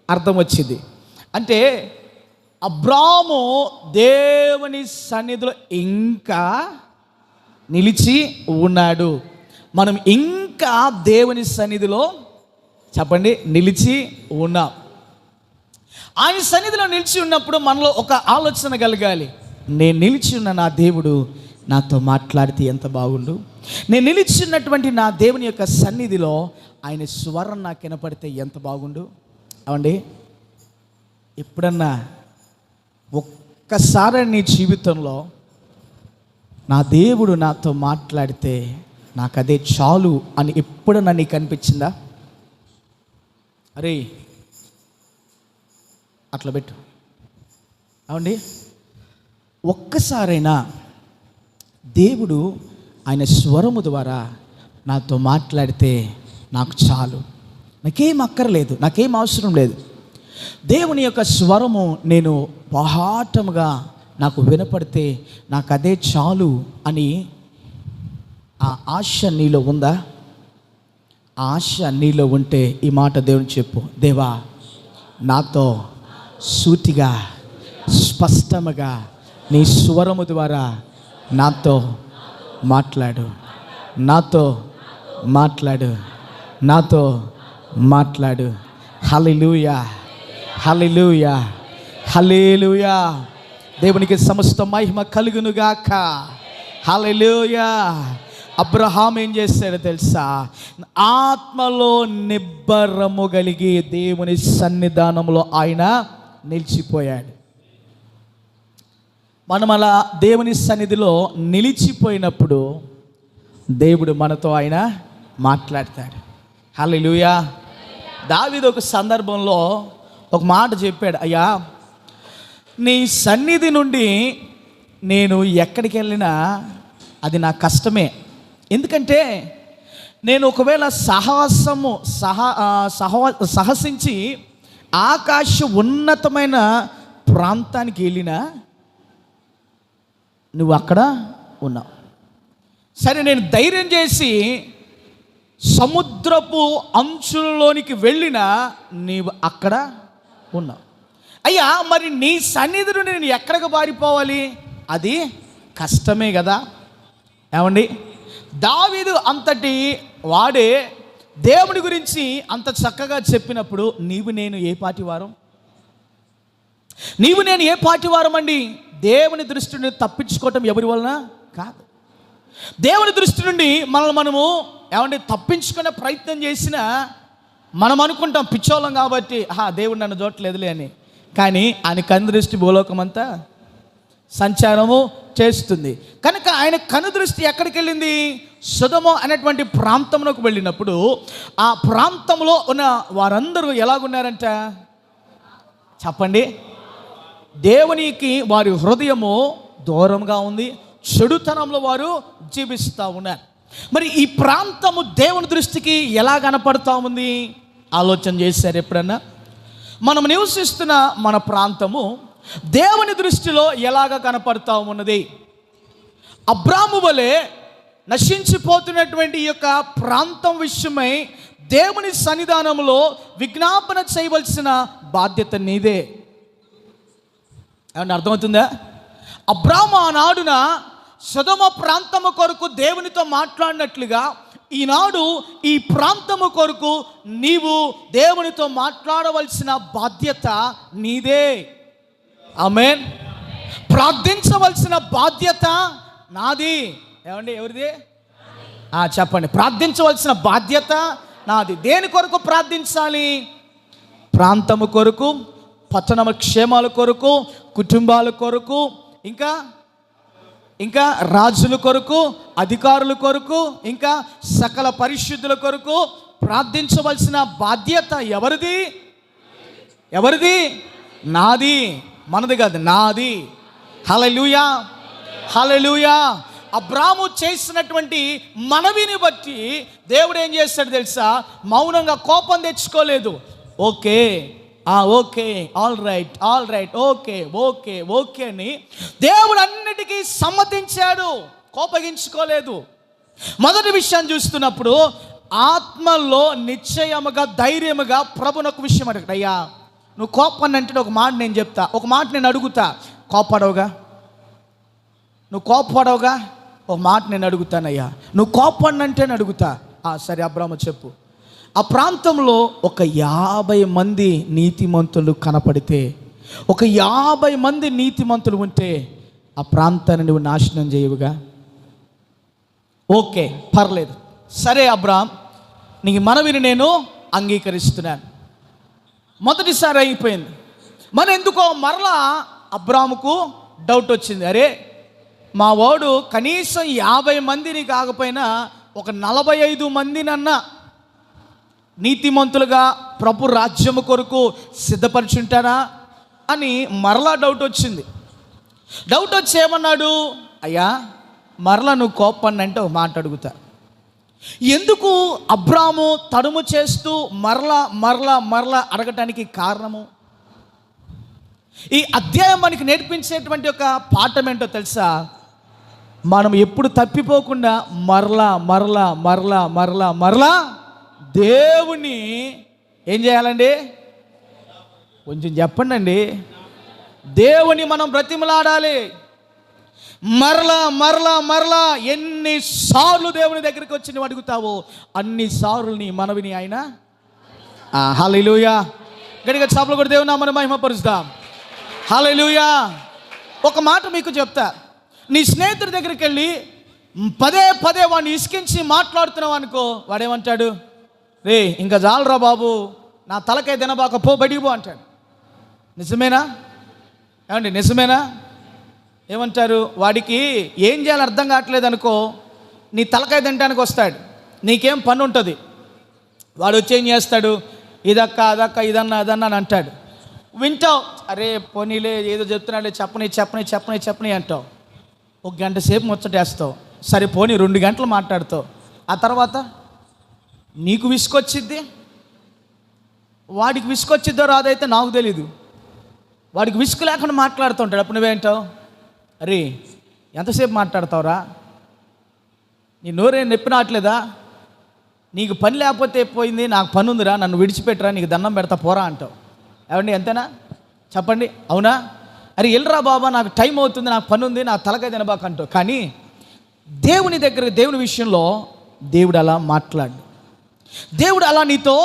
అర్థం వచ్చింది. అంటే అబ్రాము దేవుని సన్నిధిలో ఇంకా నిలిచి ఉన్నాడు. మనం ఇంకా దేవుని సన్నిధిలో చెప్పండి నిలిచి ఉన్నాం. ఆయన సన్నిధిలో నిలిచి ఉన్నప్పుడు మనలో ఒక ఆలోచన కలగాలి. నేను నిలిచి ఉన్న నా దేవుడు నాతో మాట్లాడితే ఎంత బాగుండు. నేను నిలిచినటువంటి నా దేవుని యొక్క సన్నిధిలో ఆయన స్వరం నాకు వినపడితే ఎంత బాగుండు. అవండి, ఎప్పుడన్నా ఒక్కసారి నీ జీవితంలో నా దేవుడు నాతో మాట్లాడితే నాకు అదే చాలు అని ఎప్పుడన్నా నీకు అనిపించిందా? అరే అట్లా పెట్టు. అవండి, ఒక్కసారైనా దేవుడు ఆయన స్వరము ద్వారా నాతో మాట్లాడితే నాకు చాలు, నాకేం అక్కర్లేదు, నాకేం అవసరం లేదు. దేవుని యొక్క స్వరము నేను బాహాటముగా నాకు వినపడితే నాకు అదే చాలు అని ఆ ఆశ నీలో ఉందా? ఆ ఆశ నీలో ఉంటే ఈ మాట దేవుని చెప్పు, దేవా నాతో సూటిగా స్పష్టముగా నీ స్వరము ద్వారా నాతో మాట్లాడు, నాతో మాట్లాడు, నాతో మాట్లాడు. హల్లెలూయా, హల్లెలూయా, హల్లెలూయా. దేవునికి సమస్త మహిమ కలుగునుగాక. హల్లెలూయా. అబ్రహాం ఏం చేశాడో తెలుసా? ఆత్మలో నిబ్బరము కలిగి దేవుని సన్నిధానంలో ఆయన నిలిచిపోయాడు. మనం అలా దేవుని సన్నిధిలో నిలిచిపోయినప్పుడు దేవుడు మనతో ఆయన మాట్లాడతాడు. హల్లెలూయా. దావీదు ఒక సందర్భంలో ఒక మాట చెప్పాడు, అయ్యా నీ సన్నిధి నుండి నేను ఎక్కడికి వెళ్ళినా అది నా కష్టమే. ఎందుకంటే నేను ఒకవేళ సాహసించి ఆకాశ ఉన్నతమైన ప్రాంతానికి వెళ్ళినా నువ్వు అక్కడ ఉన్నావు. సరే, నేను ధైర్యం చేసి సముద్రపు అంచులలోనికి వెళ్ళినా నీవు అక్కడ ఉన్నావు. అయ్యా మరి నీ సన్నిధి నుండి నేను ఎక్కడికి పారిపోవాలి? అది కష్టమే కదా. ఏమండి, దావీదు అంతటి వాడే దేవుని గురించి అంత చక్కగా చెప్పినప్పుడు నీవు నేను ఏ పాటి వారం? నీవు నేను ఏ పాటి వారం అండి? దేవుని దృష్టి నుండి తప్పించుకోవటం ఎవరి వలన కాదు. దేవుని దృష్టి నుండి మనము ఏమండి తప్పించుకునే ప్రయత్నం చేసినా మనం అనుకుంటాం పిచ్చోళ్ళం కాబట్టి దేవుడు నన్ను చూడట్లేదులే అని. కానీ ఆయన కనుదృష్టి భూలోకం అంతా సంచారము చేస్తుంది. కనుక ఆయన కనుదృష్టి ఎక్కడికి వెళ్ళింది? సొదొమ అనేటువంటి ప్రాంతంలోకి వెళ్ళినప్పుడు ఆ ప్రాంతంలో ఉన్న వారందరూ ఎలాగున్నారంట చెప్పండి? దేవునికి వారి హృదయము దూరంగా ఉంది, చెడుతనంలో వారు జీవిస్తూ ఉన్నారు. మరి ఈ ప్రాంతము దేవుని దృష్టికి ఎలా కనపడుతూ ఉంది? ఆలోచన చేశారు ఎప్పుడన్నా? మనం నివసిస్తున్న మన ప్రాంతము దేవుని దృష్టిలో ఎలాగ కనపడుతూ ఉన్నది? అబ్రాము వలె నశించిపోతున్నటువంటి ఈ యొక్క ప్రాంతం విషయమై దేవుని సన్నిధానంలో విజ్ఞాపన చేయవలసిన బాధ్యత నీదే. ఏమన్నా అర్థమవుతుందా? అబ్రాము ఆనాడున సొదొమ ప్రాంతము కొరకు దేవునితో మాట్లాడినట్లుగా ఈనాడు ఈ ప్రాంతము కొరకు నీవు దేవునితో మాట్లాడవలసిన బాధ్యత నీదే. ఆమేన్. ప్రార్థించవలసిన బాధ్యత నాది. ఏమండి, ఎవరిది? చెప్పండి. ప్రార్థించవలసిన బాధ్యత నాది. దేని కొరకు ప్రార్థించాలి? ప్రాంతము కొరకు, పట్టణ క్షేమాల కొరకు, కుటుంబాల కొరకు, ఇంకా రాజుల కొరకు, అధికారుల కొరకు, ఇంకా సకల పరిశుద్ధుల కొరకు ప్రార్థించవలసిన బాధ్యత ఎవరిది? నాది. మనది కాదు, నాది. హల్లెలూయా, హల్లెలూయా. అబ్రాము చేసినటువంటి మనవిని బట్టి దేవుడు ఏం చేస్తాడు తెలుసా? మౌనంగా కోపం తెచ్చుకోలేదు. ఓకే ఆల్ రైట్ ఓకే అని దేవుడు అన్నిటికీ సమ్మతించాడు, కోపగించుకోలేదు. మొదటి విషయం చూస్తున్నప్పుడు ఆత్మలో నిశ్చయముగా ధైర్యముగా ప్రభునొక విషయం అడగడు. అయ్యా నువ్వు కోపాన్ని అంటే ఒక మాట నేను చెప్తా, ఒక మాట నేను అడుగుతా. నువ్వు కోపడవుగా ఒక మాట నేను అడుగుతానయ్యా. నువ్వు కోపాన్ని అంటే నేను అడుగుతా. సరే అబ్రాము చెప్పు. ఆ ప్రాంతంలో ఒక 50 మంది నీతిమంతులు కనపడితే, ఒక 50 మంది నీతిమంతులు ఉంటే ఆ ప్రాంతాన్ని నువ్వు నాశనం చేయవుగా? ఓకే, పర్లేదు, సరే అబ్రామ్, నీకు మనవిని నేను అంగీకరిస్తున్నాను. మొదటిసారి అయిపోయింది. మరి ఎందుకో మరలా అబ్రాముకు డౌట్ వచ్చింది. అరే మా వాడు కనీసం 50 మందిని కాకపోయినా ఒక 45 మందినన్నా నీతిమంతులుగా ప్రభు రాజ్యము కొరకు సిద్ధపరిచుంటారా అని మరలా డౌట్ వచ్చింది. డౌట్ వచ్చి ఏమన్నాడు, అయ్యా మరలా నువ్వు కోప్పండి అంటే ఒక మాట అడుగుతా. ఎందుకు అబ్రాము తడుము చేస్తూ మరలా మరలా మరలా అడగటానికి కారణము? ఈ అధ్యాయం మనకి నేర్పించేటువంటి ఒక పాఠం ఏంటో తెలుసా? మనం ఎప్పుడు తప్పిపోకుండా మరలా మరలా మరలా మరలా మరలా దేవుని ఏం చేయాలండి? కొంచెం చెప్పండి అండి. దేవుని మనం బ్రతిమలాడాలి. మరలా మరలా మరలా ఎన్నిసార్లు దేవుని దగ్గరికి వచ్చి నువ్వు అడుగుతావో అన్నిసార్లు నీ మనవిని ఆయన హల్లెలూయా గట్టిగా చప్పట్లు కొట్టి దేవుని నామమున మహిమపరుస్తాం. హల్లెలూయా. ఒక మాట మీకు చెప్తా. నీ స్నేహితుడి దగ్గరికి వెళ్ళి పదే పదే వాడిని ఇసికించి మాట్లాడుతున్నావు అనుకో, వాడేమంటాడు? రే ఇంకా చాలరా బాబు, నా తలకై తినబాక పో, బడికి పో అంటాడు. నిజమేనా ఏమండి? నిజమేనా? ఏమంటారు? వాడికి ఏం చేయాలో అర్థం కావట్లేదు అనుకో, నీ తలకాయ తినడానికి వస్తాడు. నీకేం పని ఉంటుంది, వాడు వచ్చి ఏం చేస్తాడు? ఇదక్క అదక్క ఇదన్నా అదన్నా అని అంటాడు. వింటావు, అరే పోనీలే ఏదో చెప్తున్నాడే, చెప్పని చెప్పని చెప్పని చెప్పని అంటావు. ఒక గంట సేపు ముచ్చటేస్తావు, సరే పోనీ 2 గంటలు మాట్లాడుతావు. ఆ తర్వాత నీకు విసుకొచ్చిద్ది, వాడికి విసుకొచ్చిద్దో రాదైతే నాకు తెలీదు. వాడికి విసుగు లేకుండా మాట్లాడుతుంటాడు. అప్పుడు నువ్వేంటావు? అరే ఎంతసేపు మాట్లాడతావురా, నీ నోరేం నొప్పి రావట్లేదా? నీకు పని లేకపోతే పోయింది, నాకు పని ఉందిరా, నన్ను విడిచిపెట్టరా, నీకు దండం పెడతా పోరా అంటావు. ఏమండి ఎంతేనా? చెప్పండి, అవునా? అరే వెళ్ళరా బాబా, నాకు టైం అవుతుంది, నాకు పని ఉంది, నాకు తలకాయ తినబాక అంటావు. కానీ దేవుని దగ్గర, దేవుని విషయంలో దేవుడు అలా మాట్లాడు. దేవుడు అలా నీతో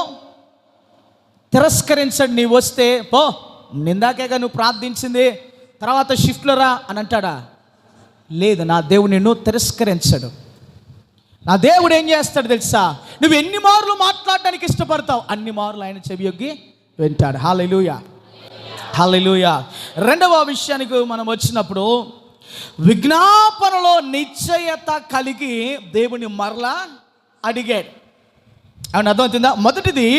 తిరస్కరించడు. నీవు వస్తే పో, నిందాకేగా నువ్వు ప్రార్థించింది, తర్వాత షిఫ్ట్లో రా అని అంటాడా? లేదు, నా దేవుడు నిన్ను తిరస్కరించడు. నా దేవుడు ఏం చేస్తాడు తెలుసా? నువ్వు ఎన్ని మార్లు మాట్లాడడానికి ఇష్టపడతావు అన్ని మార్లు ఆయన చెవియొగ్గి వింటాడు. హల్లెలూయా, హల్లెలూయా. రెండవ విషయానికి మనం వచ్చినప్పుడు, విజ్ఞాపనలో నిశ్చయత కలిగి దేవుని మరలా అడిగాడు. అవును, అర్థమవుతుందా? మొదటిది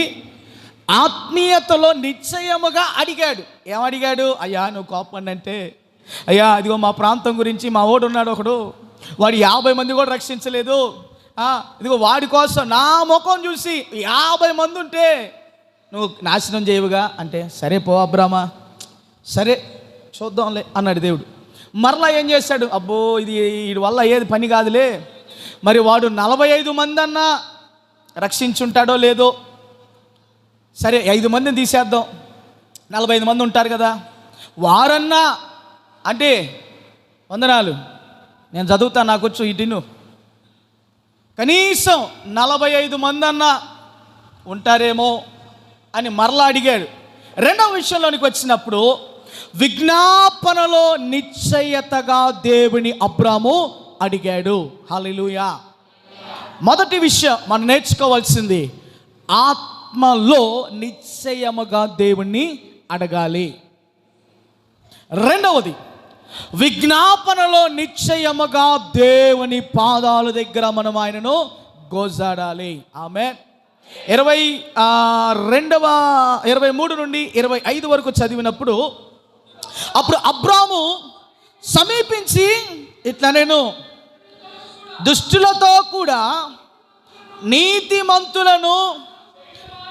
ఆత్మీయతలో నిశ్చయముగా అడిగాడు. ఏమడిగాడు? అయ్యా నువ్వు కోపండి అంటే, అయ్యా ఇదిగో మా ప్రాంతం గురించి మా ఓడు ఉన్నాడు ఒకడు, వాడు 50 మంది కూడా రక్షించలేదు, ఇదిగో వాడి కోసం నా ముఖం చూసి 50 మంది ఉంటే నువ్వు నాశనం చేయవుగా అంటే, సరే పో అబ్రామా, సరే చూద్దాంలే అన్నాడు దేవుడు. మరలా ఏం చేశాడు? అబ్బో ఇది వీడి వల్ల ఏది పని కాదులే, మరి వాడు 45 మంది అన్నా రక్షించుంటాడో లేదో, సరే 5 మందిని తీసేద్దాం, 45 మంది ఉంటారు కదా, వారన్నా అంటే వందనాలు నేను చదువుతాను, నాకు వచ్చు ఇటును, కనీసం 45 మంది అన్నా ఉంటారేమో అని మరలా అడిగాడు. రెండవ విషయంలోనికి వచ్చినప్పుడు, విజ్ఞాపనలో నిశ్చయతగా దేవుని అబ్రాము అడిగాడు. హల్లెలూయా. మొదటి విషయం మనం నేర్చుకోవాల్సింది, ఆత్మలో నిశ్చయముగా దేవుణ్ణి అడగాలి. రెండవది, విజ్ఞాపనలో నిశ్చయముగా దేవుని పాదాల దగ్గర మనం ఆయనను గోజాడాలి. ఆమేన్. 23 నుండి 25 వరకు చదివినప్పుడు, అప్పుడు అబ్రాము సమీపించి ఇట్లా, నేను దుష్టులతో కూడా నీతిమంతులను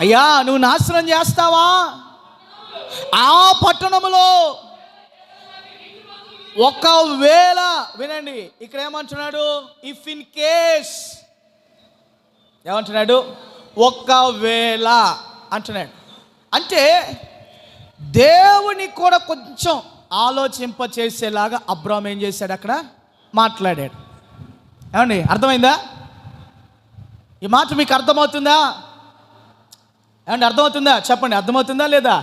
అయ్యా నువ్వు నాశనం చేస్తావా? ఆ పట్టణములో ఒకవేళ, వినండి ఇక్కడ ఏమంటున్నాడు? ఇఫ్ ఇన్ కేస్ ఏమంటున్నాడు? ఒకవేళ అంటున్నాడు. అంటే దేవుని కూడా కొంచెం ఆలోచింప చేసేలాగా అబ్రామ్ ఏం చేశాడు? అక్కడ మాట్లాడాడు. ఏమండి అర్థమైందా? ఈ మాట మీకు అర్థమవుతుందా? ఏమండి అర్థమవుతుందా? చెప్పండి, అర్థమవుతుందా లేదా?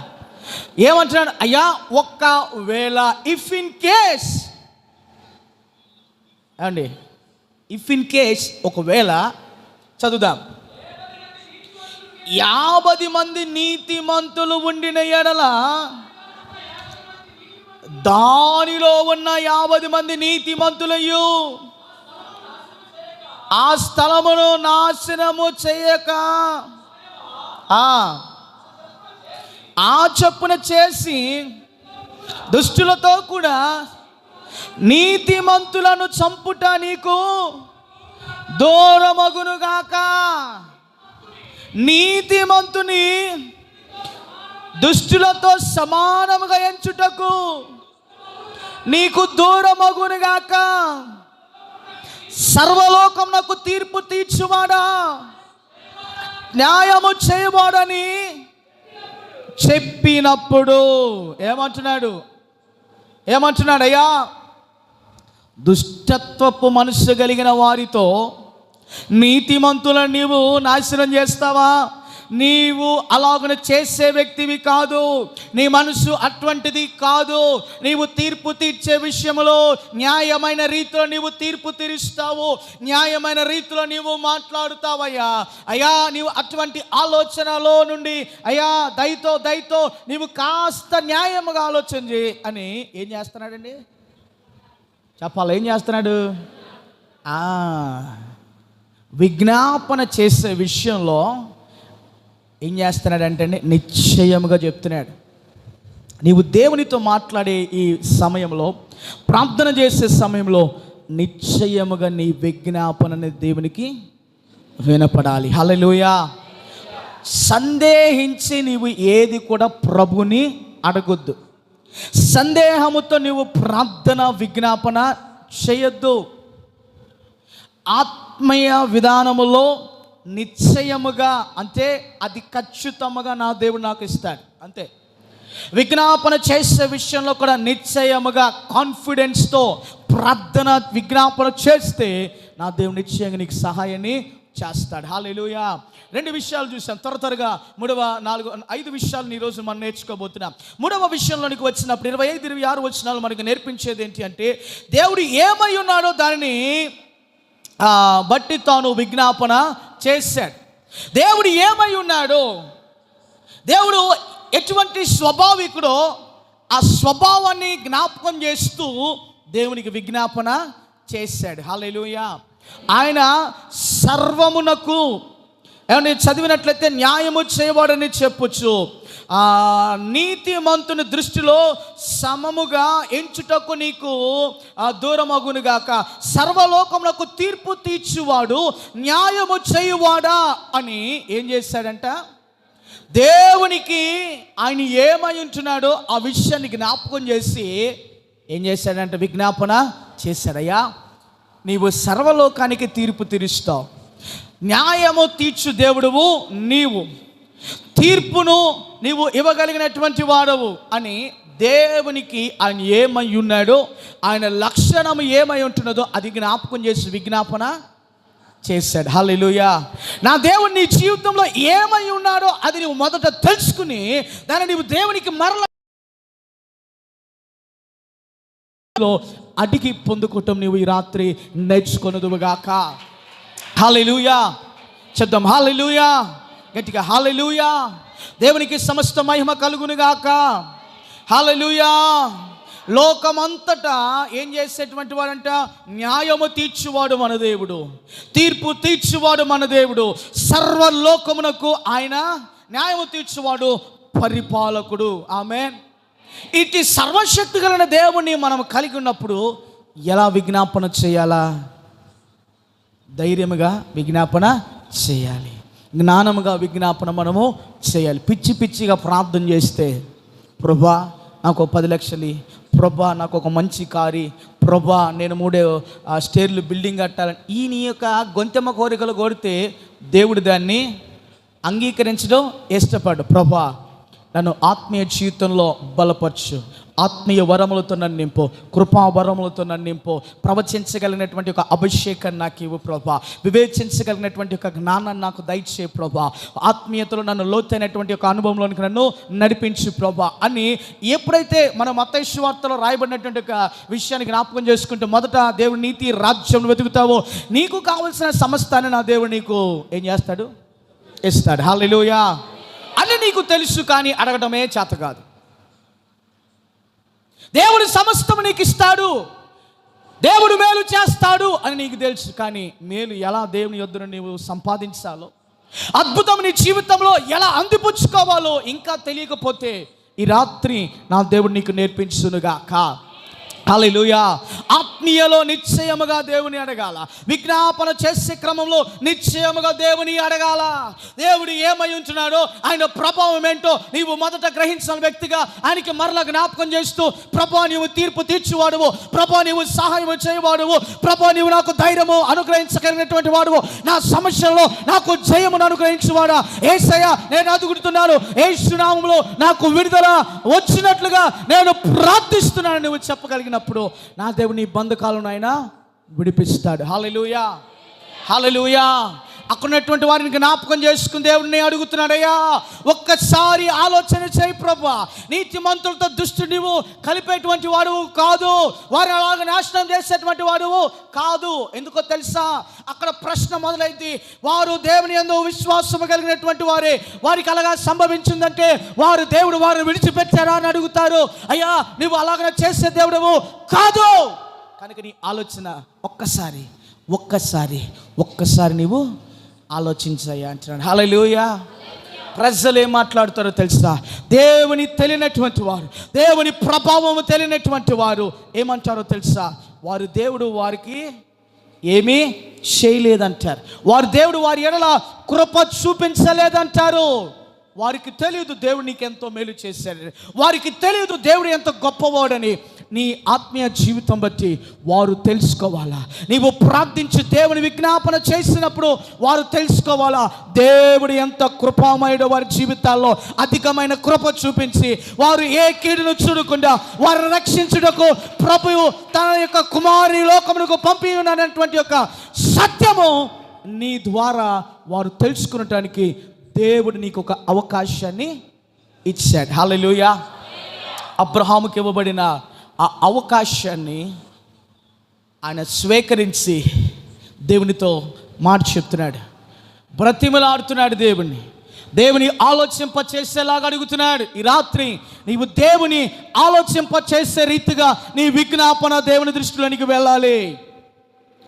ఏమంటున్నాడు? అయ్యా ఒకవేళ, ఇఫ్ ఇన్ కేస్. ఏమండి ఇఫ్ ఇన్ కేస్, ఒకవేళ చదువుదాం. 50 మంది నీతిమంతులు ఉండిన ఎడల, దానిలో ఉన్న 50 మంది నీతిమంతులయ్యు ఆ స్థలమును నాశనము చేయక ఆ చొప్పున చేసి దుష్టులతో కూడా నీతిమంతులను చంపుట నీకు దూరమగునుగాక. నీతిమంతుని దుష్టులతో సమానముగా ఎంచుటకు నీకు దూరమగునుగాక. సర్వలోకమునకు తీర్పు తీర్చువాడా, న్యాయము చేయవాడని చెప్పినప్పుడు ఏమంటున్నాడు అయ్యా, దుష్టత్వపు మనసు కలిగిన వారితో నీతిమంతులను నీవు నాశనం చేస్తావా? నీవు అలాగనే చేసే వ్యక్తివి కాదు. నీ మనసు అటువంటిది కాదు. నీవు తీర్పు తీర్చే విషయంలో న్యాయమైన రీతిలో నీవు తీర్పు తీరుస్తావు, న్యాయమైన రీతిలో నీవు మాట్లాడుతావయ్యా. అయ్యా, నీవు అటువంటి ఆలోచనలో నుండి అయ్యా దయతో నీవు కాస్త న్యాయముగా ఆలోచన చేయి అని ఏం చేస్తున్నాడండి? చెప్పాలి, ఏం చేస్తున్నాడు? విజ్ఞాపన చేసే విషయంలో ఏం చేస్తున్నాడంటే నిశ్చయముగా చెప్తున్నాడు. నీవు దేవునితో మాట్లాడే ఈ సమయంలో, ప్రార్థన చేసే సమయంలో నిశ్చయముగా నీ విజ్ఞాపనని దేవునికి వినపడాలి. హల్లెలూయా. సందేహించి నీవు ఏది కూడా ప్రభుని అడగొద్దు. సందేహముతో నీవు ప్రార్థన విజ్ఞాపన చేయొద్దు. ఆత్మీయ విధానములో నిశ్చయముగా, అంటే అది ఖచ్చితముగా నా దేవుడు నాకు ఇస్తాడు అంతే. విజ్ఞాపన చేసే విషయంలో కూడా నిశ్చయముగా కాన్ఫిడెన్స్తో ప్రార్థన విజ్ఞాపన చేస్తే నా దేవుడు నిశ్చయంగా నీకు సహాయాన్ని చేస్తాడు. హల్లెలూయా. 2 విషయాలు చూసాం. త్వరగా 5 విషయాలను ఈరోజు మనం నేర్చుకోబోతున్నాం. 3వ విషయంలోనికి వచ్చినప్పుడు 25, 26 వచనాలు మనకు నేర్పించేది ఏంటి అంటే, దేవుడు ఏమై ఉన్నాడో దానిని బట్టి తాను విజ్ఞాపన చేశాడు. దేవుడు ఏమై ఉన్నాడో, దేవుడు ఎటువంటి స్వభావికుడో ఆ స్వభావాన్ని జ్ఞాపకం చేస్తూ దేవునికి విజ్ఞాపన చేశాడు. హల్లెలూయా. ఆయన సర్వమునకు ఏమని చదివినట్లయితే న్యాయము చేయవాడని చెప్పొచ్చు. నీతిమంతుని దృష్టిలో సమముగా ఎంచుటకు నీకు దూరమగునుగాక. సర్వలోకమునకు తీర్పు తీర్చువాడు, న్యాయము చేయువాడా అని ఏం చేశాడంట? దేవునికి ఆయన ఏమై ఉంటున్నాడో ఆ విషయాన్ని జ్ఞాపకం చేసి ఏం చేశాడంటే విజ్ఞాపన చేశాడయ్యా, నీవు సర్వలోకానికి తీర్పు తీరుస్తావు, న్యాయము తీర్చు దేవుడువు నీవు, తీర్పును నీవు ఇవ్వగలిగినటువంటి వాడవు అని దేవునికి ఆయన ఏమై ఉన్నాడో, ఆయన లక్షణం ఏమై ఉంటున్నదో అది జ్ఞాపకం చేసి విజ్ఞాపన చేశాడు. హల్లెలూయా. నా దేవుడు నీ జీవితంలో ఏమై ఉన్నాడో అది నువ్వు మొదట తెలుసుకుని దాన్ని నీవు దేవునికి మరల అడిగి పొందుకోవటం నీవు ఈ రాత్రి నేర్చుకొనుదువుగాక. హల్లెలూయా. చెప్దాం హల్లెలూయా, గట్టిగా హల్లెలూయా. దేవునికి సమస్త మహిమ కలుగునుగాక. హల్లెలూయా. లోకమంతటా ఏం చేసేటువంటి వాడంట? న్యాయము తీర్చువాడు మన దేవుడు, తీర్పు తీర్చువాడు మన దేవుడు. సర్వలోకమునకు ఆయన న్యాయము తీర్చువాడు, పరిపాలకుడు. ఆమేన్. ఇటు సర్వశక్తి కలిగిన దేవుని మనం కలిగి ఉన్నప్పుడు ఎలా విజ్ఞాపన చేయాలా? ధైర్యముగా విజ్ఞాపన చేయాలి, జ్ఞానముగా విజ్ఞాపన మనము చేయాలి. పిచ్చిగా ప్రార్థన చేస్తే, ప్రభా నాకు 10 లక్షలు, ప్రభా నాకు ఒక మంచి కారు, ప్రభా నేను 3 స్టేర్లు బిల్డింగ్ కట్టాలని ఈ నీ యొక్క గొంతెమ్మ కోరికలు కోరితే దేవుడు దాన్ని అంగీకరించడం ఇష్టపడు. ప్రభా నన్ను ఆత్మీయ జీవితంలో బలపరచు, ఆత్మీయ వరములతో నన్ను నింపు, కృపా వరములతో నన్ను నింపు, ప్రవచించగలిగినటువంటి ఒక అభిషేకాన్ని నాకు ఇవ్వు ప్రభా, వివేచించగలిగినటువంటి ఒక జ్ఞానాన్ని నాకు దయచే ప్రభా, ఆత్మీయతలో నన్ను లోతైనటువంటి ఒక అనుభవంలోనికి నన్ను నడిపించు ప్రభా అని ఎప్పుడైతే మనం మత్తయి సువార్తలో రాయబడినటువంటి ఒక విషయాన్ని జ్ఞాపకం చేసుకుంటూ మొదట దేవుడి నీతి రాజ్యం వెతుకుతావో నీకు కావలసిన సమస్తాన్ని నా దేవుడు నీకు ఏం చేస్తాడు? ఇస్తాడు. హల్లెలూయా. అని నీకు తెలుసు, కానీ అడగడమే చేత కాదు. దేవుడు సమస్తము నీకు ఇస్తాడు, దేవుడు మేలు చేస్తాడు అని నీకు తెలుసు, కానీ మేలు ఎలా దేవుని యొద్దను నీవు సంపాదించాలో, అద్భుతం నీ జీవితంలో ఎలా అందిపుచ్చుకోవాలో ఇంకా తెలియకపోతే ఈ రాత్రి నా దేవుడు నీకు నేర్పించునుగాక. హల్లెలూయా. ఆత్మీయలో నిశ్చయముగా దేవుని అడగాల. విజ్ఞాపన చేసే క్రమంలో నిశ్చయముగా దేవుని అడగాల. దేవుడు ఏమై ఉంటున్నాడో, ఆయన ప్రభావం ఏంటో నీవు మొదట గ్రహించిన వ్యక్తిగా ఆయనకి మరలా జ్ఞాపకం చేస్తూ, ప్రభా నీవు తీర్పు తీర్చువాడువు, ప్రభా నీవు సహాయం చేయవాడువు, ప్రభా నీవు నాకు ధైర్యము అనుగ్రహించగలిగినటువంటి వాడువు, నా సమస్యల్లో నాకు జయమును అనుగ్రహించువాడా యేసయ్యా నేను అడుగుతున్నాను, యేసు నామములో నాకు విడుదల వచ్చినట్లుగా నేను ప్రార్థిస్తున్నాను నువ్వు చెప్పగలిగినప్పుడు నా దేవుని బంధకాలను ఆయన విడిపిస్తాడు. హల్లెలూయా, హల్లెలూయా. అక్కడున్నటువంటి వారిని జ్ఞాపకం చేసుకుని దేవుడిని అడుగుతున్నాడయ్యా, ఒక్కసారి ఆలోచన చేయి ప్రభా, నీతిమంతులతో దుష్టు నీవు కలిపేటువంటి వాడువు కాదు, వారిని అలాగ నాశనం చేసేటువంటి వాడువు కాదు. ఎందుకో తెలుసా, అక్కడ ప్రశ్న మొదలైంది. వారు దేవుని యందు విశ్వాసం కలిగినటువంటి వారే, వారికి అలాగా సంభవించిందంటే వారు దేవుడు వారిని విడిచిపెట్టారా అని అడుగుతారు. అయ్యా నువ్వు అలాగ చేసే దేవుడవు కాదు. కనుక నీ ఆలోచన ఒక్కసారి నీవు ఆలోచించయ్యా అంటున్నాడు. హల్లెలూయా. ప్రజలు ఏం మాట్లాడుతారో తెలుసా, దేవుని తెలియనటువంటి వారు, దేవుని ప్రభావము తెలియనటువంటి వారు ఏమంటారో తెలుసా, వారు దేవుడు వారికి ఏమీ చేయలేదంటారు, వారు దేవుడు వారి ఎడల కృప చూపించలేదంటారు. వారికి తెలియదు దేవుడు నీకు ఎంతో మేలు చేశాడని, వారికి తెలియదు దేవుడు ఎంత గొప్పవాడని. నీ ఆత్మీయ జీవితం బట్టి వారు తెలుసుకోవాలా. నీవు ప్రార్థించి దేవుని విజ్ఞాపన చేసినప్పుడు వారు తెలుసుకోవాలా, దేవుడు ఎంత కృపామయుడో వారి జీవితాల్లో అధికమైన కృప చూపించి వారు ఏ కీడును చూడకుండా వారిని రక్షించుటకు ప్రభువు తన యొక్క కుమారుని లోకమునకు పంపి ఉన్నటువంటి యొక్క సత్యము నీ ద్వారా వారు తెలుసుకునటానికి దేవుడు నీకు ఒక అవకాశాన్ని ఇచ్చాడు. హల్లెలూయా. అబ్రహాముకి ఇవ్వబడిన ఆ అవకాశాన్ని ఆయన స్వీకరించి దేవునితో మాట చెప్తున్నాడు, బ్రతిమలాడుతున్నాడు దేవుని ఆలోచింపచేసేలాగా అడుగుతున్నాడు. ఈ రాత్రి నీవు దేవుని ఆలోచింపచేసే రీతిగా నీ విజ్ఞాపన దేవుని దృష్టిలోనికి వెళ్ళాలి.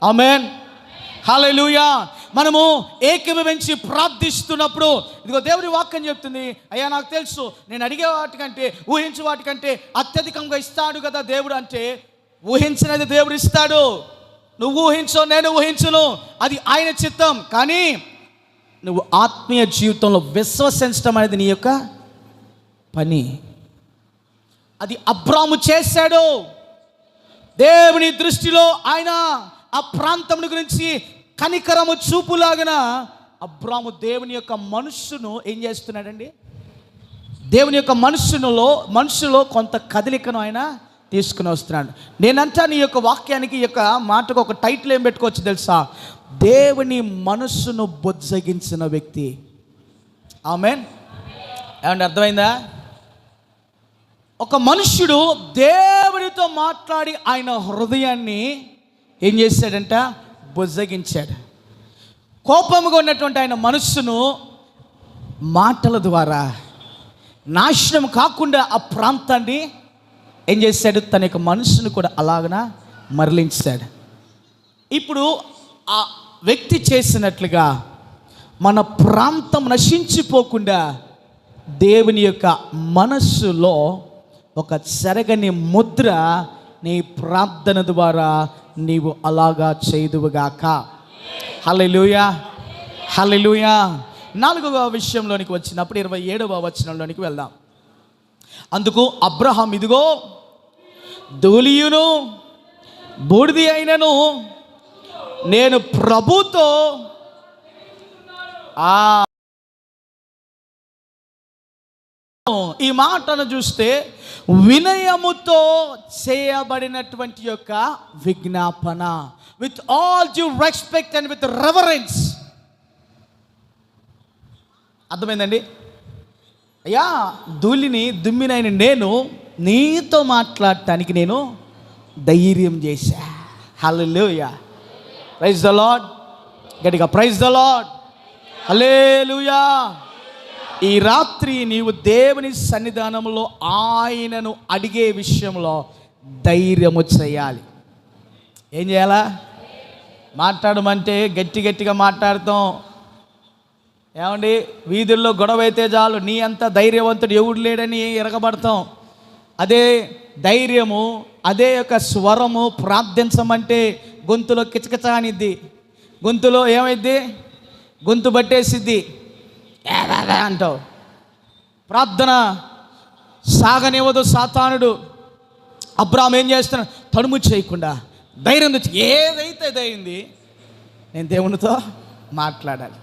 ఆమేన్, హల్లెలూయా. మనము ఏకీభవించి ప్రార్థిస్తున్నప్పుడు ఇదిగో దేవుని వాక్యం చెప్తుంది, అయ్యా నాకు తెలుసు నేను అడిగే వాటికంటే ఊహించే వాటికంటే అత్యధికంగా ఇస్తాడు కదా దేవుడు అంటే, ఊహించినది దేవుడు ఇస్తాడు. నువ్వు ఊహించో నేను ఊహించును, అది ఆయన చిత్తం. కానీ నువ్వు ఆత్మీయ జీవితంలో విశ్వసించడం అనేది నీ యొక్క పని. అది అబ్రాము చేశాడు. దేవుని దృష్టిలో ఆయన ఆ ప్రాంతం గురించి కనికరము చూపులాగిన అబ్రాము దేవుని యొక్క మనస్సును ఏం చేస్తున్నాడండి, దేవుని యొక్క మనస్సులో కొంత కదలికను ఆయన తీసుకుని వస్తున్నాడు. నేనంటా నీ యొక్క వాక్యానికి ఈ యొక్క మాటకు ఒక టైటిల్ ఏం పెట్టుకోవచ్చు తెలుసా, దేవుని మనస్సును బొజ్జగించిన వ్యక్తి. ఆమేన్. ఏమంటే అర్థమైందా? ఒక మనుష్యుడు దేవునితో మాట్లాడి ఆయన హృదయాన్ని ఏం చేశాడంట, బొజ్జగించాడు. కోపముగా ఉన్నటువంటి ఆయన మనస్సును మాటల ద్వారా నాశనం కాకుండా ఆ ప్రాంతాన్ని ఏం చేశాడు, తన యొక్క మనస్సును కూడా అలాగన మరలించాడు. ఇప్పుడు ఆ వ్యక్తి చేసినట్లుగా మన ప్రాంతం నశించిపోకుండా దేవుని యొక్క మనస్సులో ఒక చెరగని ముద్ర నీ ప్రార్థన ద్వారా నీవు అలాగా చేయుదువుగాక. హల్లెలూయా, హల్లెలూయా. 4వ విషయంలోనికి వచ్చినప్పుడు 27వ వచనంలోనికి వెళ్దాం. అందుకు అబ్రహాం, ఇదిగో ధూళియును బూడిది అయినను నేను ప్రభుతో ఈ మాటను చూస్తే వినయముతో చేయబడినటువంటి యొక్క విజ్ఞాపన, with all due respect and with reverence. అర్థమైందండి? అయ్యా ధూళిని దుమ్మినైన నేను నీతో మాట్లాడటానికి నేను ధైర్యం చేశా. హల్లెలూయా, ప్రైజ్ ద లార్డ్. గట్టిగా ప్రైజ్ ద లార్డ్, హల్లెలూయా. ఈ రాత్రి నీవు దేవుని సన్నిధానంలో ఆయనను అడిగే విషయంలో ధైర్యము చేయాలి. ఏం చేయాలా? మాట్లాడమంటే గట్టిగా మాట్లాడతాం. ఏమండి, వీధుల్లో గొడవ అయితే చాలు, నీ అంత ధైర్యవంతుడు ఎవడు లేడని ఎరగబడతాం. అదే ధైర్యము, అదే యొక్క స్వరము ప్రార్థించమంటే గొంతులో కిచకిచ అనిద్ది, గొంతులో ఏమైద్ది, గొంతు పట్టేసిద్ది, అంటావు. ప్రార్థన సాగనివ్వదు సాతానుడు. అబ్రాహాము ఏం చేస్తున్నాడు? తడుము చేయకుండా ధైర్యం తెచ్చి ఏదైతే అయింది నేను దేవునితో మాట్లాడాలి.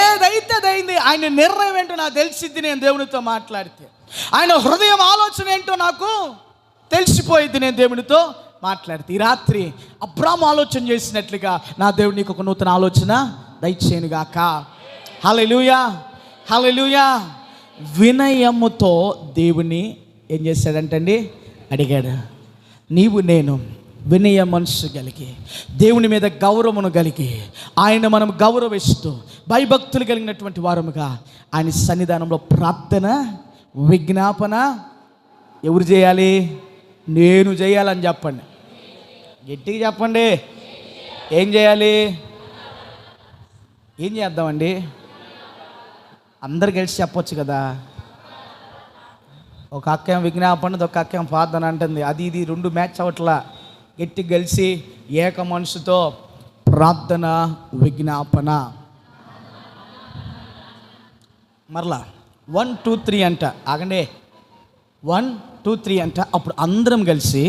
ఏదైతే అయింది ఆయన నిర్ణయం ఏంటో నాకు తెలిసిద్ది. నేను దేవునితో మాట్లాడితే ఆయన హృదయం ఆలోచన ఏంటో నాకు తెలిసిపోయిద్ది. నేను దేవునితో మాట్లాడితే ఈ రాత్రి అబ్రాహాము ఆలోచన చేసినట్లుగా నా దేవుడు నీకు ఒక నూతన ఆలోచన దయచేయునుగాక. హల్లెలూయా, హల్లెలూయా. వినయముతో దేవుని ఏం చేశాడంటండి? అడిగాడు. నీవు నేను వినయ మనసు కలిగి దేవుని మీద గౌరవమును కలిగి ఆయన మనం గౌరవిస్తూ భయభక్తులు కలిగినటువంటి వారముగా ఆయన సన్నిధానంలో ప్రార్థన విజ్ఞాపన ఎవరు చేయాలి? నేను చేయాలని చెప్పండి. గట్టిగా చెప్పండి. ఏం చేయాలి? ఏం చేద్దామండి? అందరు కలిసి చెప్పొచ్చు కదా. ఒక అక్కేం విజ్ఞాపన, ఒక అక్కేం ప్రార్థన అంటుంది. అది ఇది రెండు మ్యాచ్ అవట్లా. గట్టి కలిసి ఏక మనసుతో ప్రార్థన విజ్ఞాపన. మరలా 1 2 3 అంట. ఆగండి, 1 2 3 అంట. అప్పుడు అందరం కలిసి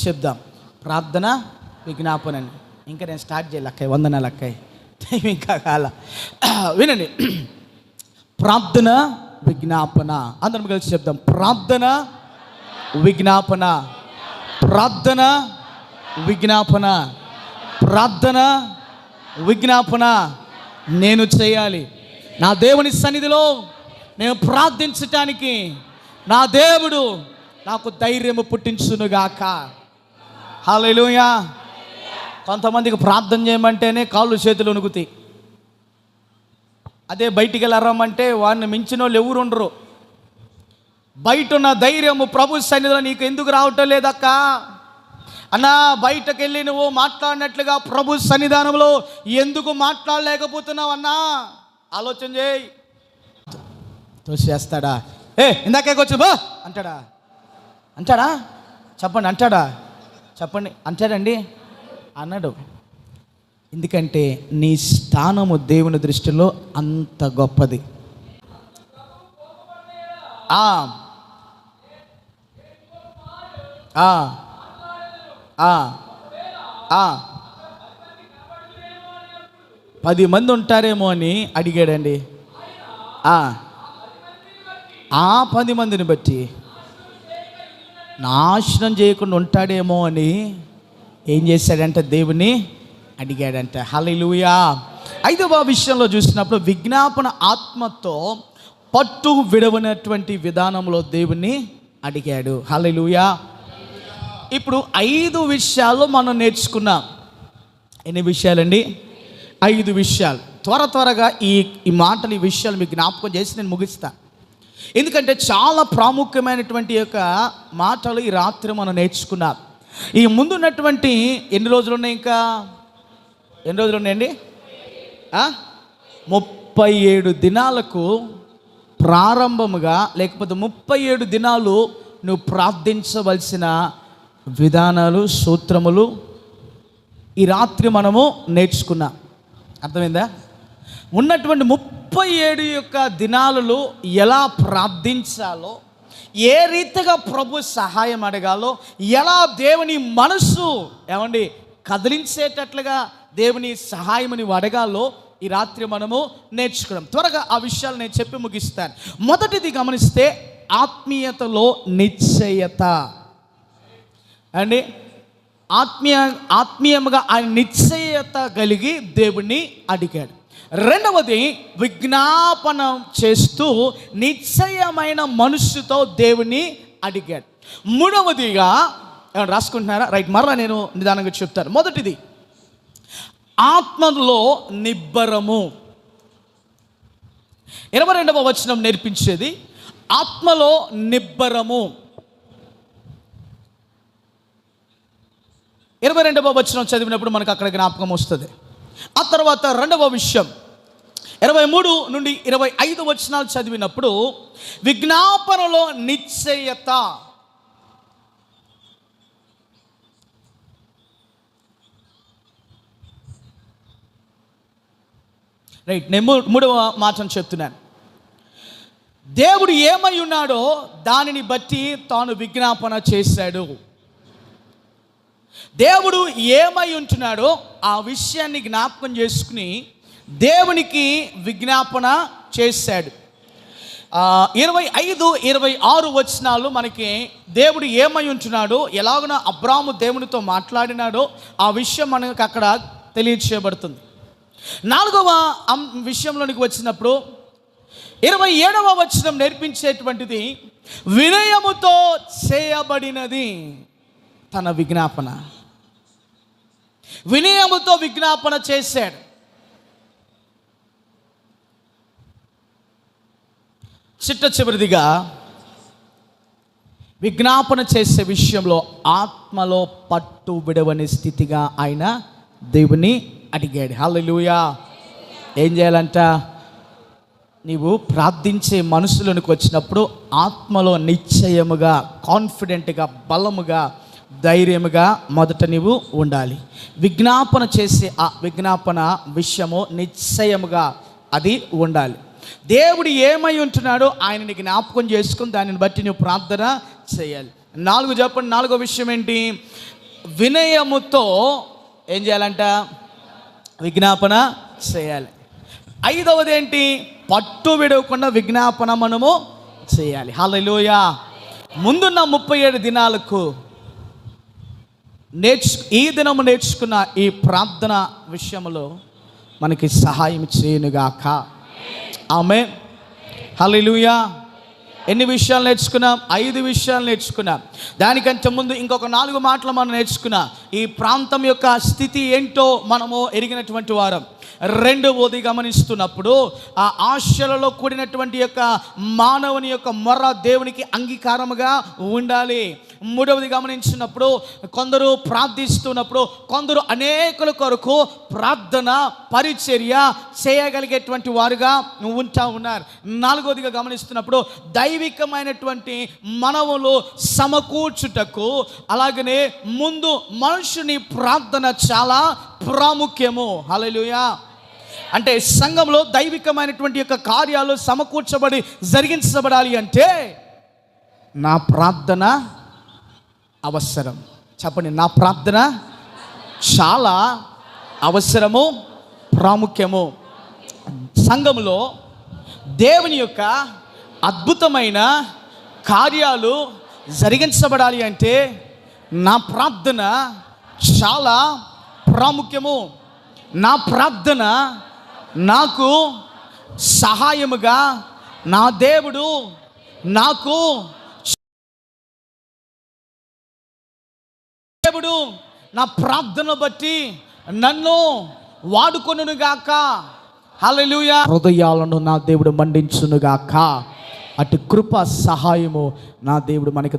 చెప్దాం ప్రార్థన విజ్ఞాపన అని. ఇంకా నేను స్టార్ట్ చేయాలి అక్కయ్య, వందనాలు అక్కయ్య, టైం ఇంకా కాల. వినండి, ప్రార్థన విజ్ఞాపన. అందరం కలిసి చెప్దాం ప్రార్థన విజ్ఞాపన, ప్రార్థన విజ్ఞాపన, ప్రార్థన విజ్ఞాపన నేను చేయాలి. నా దేవుని సన్నిధిలో నేను ప్రార్థించటానికి నా దేవుడు నాకు ధైర్యము పుట్టించునుగాక. హల్లెలూయా. కొంతమందికి ప్రార్థన చేయమంటేనే కాళ్ళు చేతులు వణుకుతాయి. అదే బయటికి వెళ్ళరమ్మంటే వాడిని మించిన వాళ్ళు ఎవరు ఉండరు. బయట ఉన్న ధైర్యము ప్రభు సన్నిధిలో నీకు ఎందుకు రావటం లేదక్క అన్నా? బయటకు వెళ్ళి నువ్వు మాట్లాడినట్లుగా ప్రభు సన్నిధానంలో ఎందుకు మాట్లాడలేకపోతున్నావు అన్నా? ఆలోచన చేయి. తోసేస్తాడా? ఇందాకే వచ్చి బా అంటాడా? అంటాడా? చెప్పండి, అంటాడా? చెప్పండి, అంటాడండి? అన్నాడు. ఎందుకంటే నీ స్థానము దేవుని దృష్టిలో అంత గొప్పది. ఆ 10 మంది ఉంటారేమో అని అడిగాడండి. ఆ 10 మందిని బట్టి నాశనం చేయకుండా ఉంటాడేమో అని ఏం చేశాడంటే దేవుని అడిగాడంట. హల్లెలూయా. 5వ విషయంలో చూసినప్పుడు విజ్ఞాపన ఆత్మతో పట్టు విడవనటువంటి విధానంలో దేవుని అడిగాడు. హల్లెలూయా. ఇప్పుడు 5 విషయాలు మనం నేర్చుకున్నాం. ఎన్ని విషయాలండి? 5 విషయాలు. త్వరగా ఈ మాటలు, ఈ విషయాలు మీకు జ్ఞాపకం చేసి నేను ముగిస్తాను. ఎందుకంటే చాలా ప్రాముఖ్యమైనటువంటి యొక్క మాటలు ఈ రాత్రి మనం నేర్చుకున్నాం. ఈ ముందున్నటువంటి ఎన్ని రోజులు ఉన్నాయి? ఇంకా ఎన్ని రోజులు ఉన్నాయండి? 37 దినాలకు ప్రారంభముగా, లేకపోతే 37 దినాలు నువ్వు ప్రార్థించవలసిన విధానాలు, సూత్రములు ఈ రాత్రి మనము నేర్చుకున్నాం. అర్థమైందా? ఉన్నటువంటి 37 యొక్క దినాలలో ఎలా ప్రార్థించాలో, ఏ రీతిగా ప్రభు సహాయం అడగాలో, ఎలా దేవుని మనసు ఏమండి కదిలించేటట్లుగా దేవుని సహాయం నీవు అడగాలో ఈ రాత్రి మనము నేర్చుకున్నాం. త్వరగా ఆ విషయాలు నేను చెప్పి ముగిస్తాను. మొదటిది గమనిస్తే ఆత్మీయతలో నిశ్చయత అండి. ఆత్మీయంగా ఆయన నిశ్చయత కలిగి దేవుణ్ణి అడిగాడు. రెండవది విజ్ఞాపన చేస్తూ నిశ్చయమైన మనస్సుతో దేవుని అడిగాడు. మూడవదిగా రాసుకుంటున్నారా? రైట్, మరలా నేను నిదానంగా చెప్తాను. మొదటిది ఆత్మలో నిబ్బరము. 22వ వచనం నేర్పించేది ఆత్మలో నిబ్బరము. 22వ వచనం చదివినప్పుడు మనకు అక్కడ జ్ఞాపకం వస్తుంది. ఆ తర్వాత రెండవ విషయం 23 నుండి 25 వచనాలు చదివినప్పుడు విజ్ఞాపనలో నిశ్చయత. రైట్, నేను మూడవ మాటను చెప్తున్నాను. దేవుడు ఏమై ఉన్నాడో దానిని బట్టి తాను విజ్ఞాపన చేశాడు. దేవుడు ఏమై ఉంటున్నాడో ఆ విషయాన్ని జ్ఞాపకం చేసుకుని దేవునికి విజ్ఞాపన చేశాడు. 25, 26 వచనాలు మనకి దేవుడు ఏమై ఉంటున్నాడో, ఎలాగున అబ్రాము దేవునితో మాట్లాడినాడో ఆ విషయం మనకు అక్కడ తెలియచేయబడుతుంది. 4వ విషయంలోనికి వచ్చినప్పుడు 27వ వచనం నేర్పించేటువంటిది వినయముతో చేయబడినది తన విజ్ఞాపన. వినయముతో విజ్ఞాపన చేశాడు. చిట్ట చివరిదిగా విజ్ఞాపన చేసే విషయంలో ఆత్మలో పట్టు విడవని స్థితిగా ఆయన దేవుని అడిగాడు. హల్లెలూయా. ఏం చేయాలంట? నీవు ప్రార్థించే మనసులోనికి వచ్చినప్పుడు ఆత్మలో నిశ్చయముగా, కాన్ఫిడెంట్గా, బలముగా, ధైర్యముగా మొదట నీవు ఉండాలి. విజ్ఞాపన చేసే ఆ విజ్ఞాపన విషయము నిశ్చయముగా అది ఉండాలి. దేవుడు ఏమై ఉంటున్నాడో ఆయనని జ్ఞాపకం చేసుకుని దానిని బట్టి నువ్వు ప్రార్థన చేయాలి. 4 చెప్పండి. 4వ విషయం ఏంటి? వినయముతో ఏం చేయాలంట? విజ్ఞాపన చేయాలి. 5వది ఏంటి? పట్టు విడవకుండా విజ్ఞాపన మనము చేయాలి. హల్లెలూయా. ముందున్న 37 దినాలకు ఈ దినము నేర్చుకున్న ఈ ప్రార్థన విషయంలో మనకి సహాయం చేయనుగాక. ఆమేన్. హల్లెలూయా. ఎన్ని విషయాలు నేర్చుకున్నాం? 5 విషయాలు నేర్చుకున్నాం. దానికంటే ముందు ఇంకొక 4 మాటలు మనం నేర్చుకున్నాం. ఈ ప్రాంతం యొక్క స్థితి ఏంటో మనము ఎరిగినటువంటి వారం. రెండవది గమనిస్తున్నప్పుడు ఆ ఆశలలో కూడినటువంటి యొక్క మానవుని యొక్క మొర్ర దేవునికి అంగీకారముగా ఉండాలి. మూడవది గమనించినప్పుడు కొందరు ప్రార్థిస్తున్నప్పుడు కొందరు అనేకుల కొరకు ప్రార్థన పరిచర్య చేయగలిగేటువంటి వారుగా ఉంటా ఉన్నారు. 4వదిగా గమనిస్తున్నప్పుడు దైవికమైనటువంటి మనవులు సమకూర్చుటకు, అలాగనే ముందు మనుషుని ప్రార్థన చాలా ప్రాముఖ్యము. హల్లెలూయా. అంటే సంఘంలో దైవికమైనటువంటి యొక్క కార్యాలు సమకూర్చబడి జరిగించబడాలి అంటే నా ప్రార్థన అవసరం. చెప్పండి, నా ప్రార్థన చాలా అవసరము, ప్రాముఖ్యము. సంఘంలో దేవుని యొక్క అద్భుతమైన కార్యాలు జరిగించబడాలి అంటే నా ప్రార్థన చాలా ప్రాముఖ్యము. నా ప్రార్థన నాకు సహాయముగా నా దేవుడు నాకు నా ప్రార్థన బట్టి నన్ను వాడుకొనుగాక. హల్లెలూయా. హృదయాలను నా దేవుడు మండించునుగాక. అటు కృప సహాయము నా దేవుడు మనకు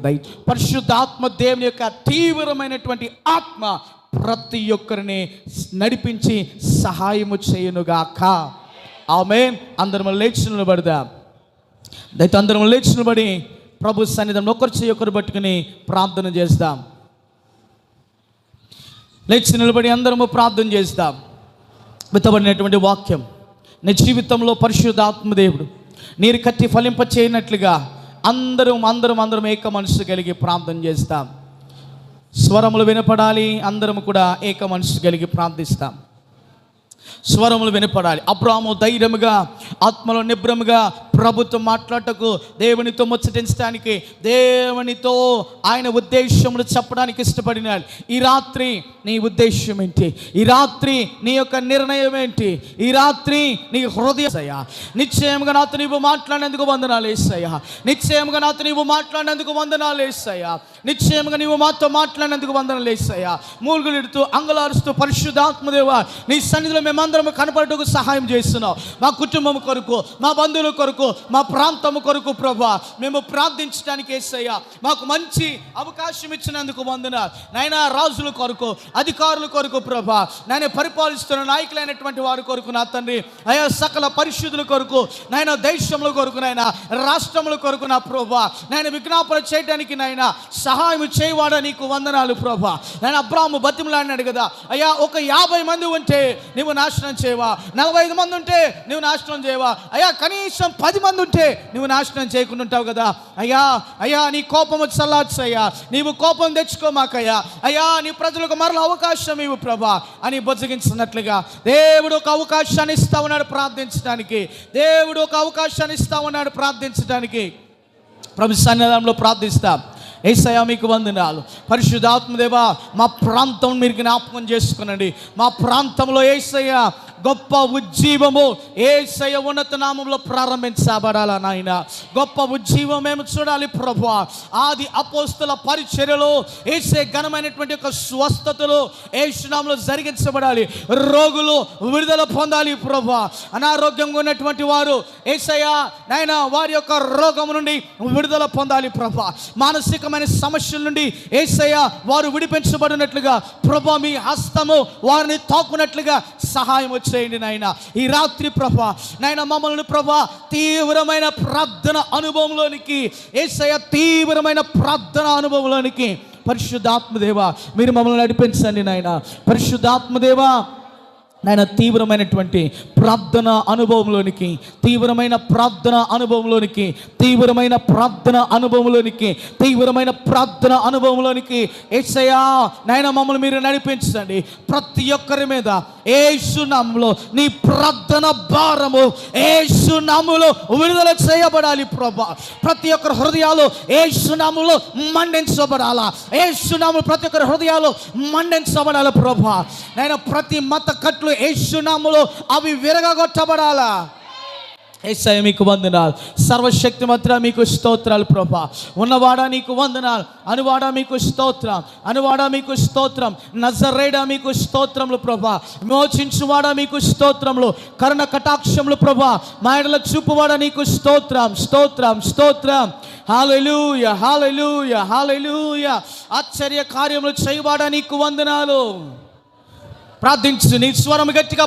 పరిశుద్ధాత్మ దేవుని యొక్క తీవ్రమైనటువంటి ఆత్మ ప్రతి ఒక్కరిని నడిపించి సహాయము చేయునుగాక. ఆమేన్. అందరం లేచి నిలబడదాం. దయతో అందరం లేచి నిలబడి ప్రభు సన్నిధిలో ఒకరి చేయి ఒకరు పట్టుకుని ప్రార్థన చేస్తాం. లేచి నిలబడి అందరము ప్రార్థన చేస్తాం. విత్తబడినటువంటి వాక్యం నీ జీవితంలో పరిశుద్ధాత్మ దేవుడు నీరు కట్టి ఫలింప చేయనట్లుగా అందరం ఏక మనసు కలిగి ప్రార్థన చేస్తాం. స్వరములు వినపడాలి. అందరం కూడా ఏక మనసు కలిగి ప్రార్థిస్తాం. స్వరములు వినపడాలి. అబ్రాము ధైర్యముగా, ఆత్మలో నిబ్రముగా ప్రభుత్వం మాట్లాడటకు, దేవునితో ముచ్చటించడానికి, దేవునితో ఆయన ఉద్దేశములు చెప్పడానికి ఇష్టపడినాడు. ఈ రాత్రి నీ ఉద్దేశం ఏంటి? ఈ రాత్రి నీ యొక్క నిర్ణయం ఏంటి? ఈ రాత్రి నీ హృదయం నిశ్చయముగా నాతో నీవు మాట్లాడినందుకు వందనాలు యేసయ్యా. నిశ్చయముగా నాతో నీవు మాట్లాడినందుకు వందనాలు యేసయ్యా. నిశ్చయముగా నీవు మాతో మాట్లాడినందుకు వందనాలు యేసయ్యా. మూలుగులిడుతూ అంగలారుస్తూ పరిశుద్ధాత్మదేవా నీ సన్నిధిలో మేమందరం కనపడటకు సహాయం చేస్తున్నావు. మా కుటుంబం కొరకు, మా బంధువుల కొరకు, మా ప్రాంతము కొరకు ప్రభా మేము ప్రార్థించడానికి యేసయ్యా మాకు మంచి అవకాశం ఇచ్చినందుకు వందనాలు నాయనా. రాజుల కొరకు, అధికారుల కొరకు ప్రభా, నాయన పరిపాలిస్తున్న నాయకులైనటువంటి వారి కొరకు నా తండ్రి అయా, సకల పరిశుద్ధుల కొరకు నాయన, దేశముల కొరకు నాయన, రాష్ట్రముల కొరకు నా ప్రభా నాయన విజ్ఞాపన చేయడానికి నాయన సహాయం చేయవాడా నీకు వందనాలు ప్రభా. నాయన అబ్రాహాము బతిమలాడినాడు కదా అయ్యా, ఒక 50 మంది ఉంటే నువ్వు నాశనం చేయవా, 45 మంది ఉంటే నువ్వు నాశనం చేయవా అయ్యా, కనీసం 10 మంది ఉంటే నువ్వు నాశనం చేయకుండా ఉంటావు కదా అయ్యా. అయ్యా నీ కోపము చల్లార్చయ్యా, నీవు కోపం తెచ్చుకోమాకయ్యా అయ్యా, నీ ప్రజలకు మరల అవకాశం ఇవ్వు ప్రభా అని బుజ్జగించినట్లుగా దేవుడు ఒక అవకాశాన్ని ఇస్తా ఉన్నాడు ప్రార్థించడానికి. దేవుడు ఒక అవకాశాన్ని ఇస్తా ఉన్నాడు ప్రార్థించడానికి. ప్రభు సన్నిధానంలో ప్రార్థిస్తాం. యేసయ్యా మీకు వందనాలు. పరిశుద్ధాత్మదేవా మా ప్రాంతం మీరు జ్ఞాపకం చేసుకునండి. మా ప్రాంతంలో యేసయ్యా గొప్ప ఉజ్జీవము యేసయ్య ఉన్నత నామంలో ప్రారంభించబడాలా నాయన. గొప్ప ఉజ్జీవం మేము చూడాలి ప్రభువా. ఆది అపోస్తుల పరిచర్యలో యేసే ఘనమైనటువంటి ఒక స్వస్థతలు యేసు నామంలో జరిగించబడాలి. రోగులు విడుదల పొందాలి ప్రభువా. అనారోగ్యంగా ఉన్నటువంటి వారు యేసయ్య నాయన వారి యొక్క రోగం నుండి విడుదల పొందాలి ప్రభువా. మానసికమైన సమస్యల నుండి యేసయ్య వారు విడిపించబడినట్లుగా ప్రభువా మీ హస్తము వారిని తాకునట్లుగా సహాయం చేయండి నాయన. ఈ రాత్రి ప్రభా నాయన మమ్మల్ని ప్రభా తీవ్రమైన ప్రార్థన అనుభవంలోనికి, యేసయ్య తీవ్రమైన ప్రార్థన అనుభవంలోనికి పరిశుద్ధాత్మదేవా మీరు మమ్మల్ని నడిపించండి నాయన. పరిశుద్ధాత్మదేవా నాయన తీవ్రమైనటువంటి ప్రార్థన అనుభవంలోనికి, తీవ్రమైన ప్రార్థన అనుభవంలోనికి, తీవ్రమైన ప్రార్థన అనుభవంలోనికి, తీవ్రమైన ప్రార్థన అనుభవంలోనికి యేసయ్యా నాయన మమ్మల్ని మీరు నడిపించండి. ప్రతి ఒక్కరి మీద యేసు నామములో నీ ప్రార్థన భారము యేసు నామములో విడుదల చేయబడాలి ప్రభా. ప్రతి ఒక్కరి హృదయాలు యేసు నామములో మండించబడాలా. యేసు నామములో ప్రతి ఒక్కరి హృదయాలు మండించబడాలి ప్రభా. నాయన ప్రతి మత కట్లు యేసు నామములో అవి విరగగొట్టబడాలా. యేసయ్య మీకు వందనాలు. సర్వశక్తిమంతుడా మీకు స్తోత్రాలు ప్రభా. ఉన్నవాడా నీకు వందనాలు, అనువాడా మీకు స్తోత్రం, అనువాడా మీకు స్తోత్రం, నజరేడా మీకు స్తోత్రములు ప్రభా. విమోచించువాడా మీకు స్తోత్రములు, కరుణ కటాక్షములు ప్రభా. మా ఎడల చూపువాడా నీకు స్తోత్రం, స్తోత్రం, స్తోత్రం. హల్లెలూయా, హల్లెలూయా, హల్లెలూయా. ఆశ్చర్య కార్యములు చేయవాడా నీకు వందనాలు. ప్రార్థించు, నీ స్వరం గట్టిగా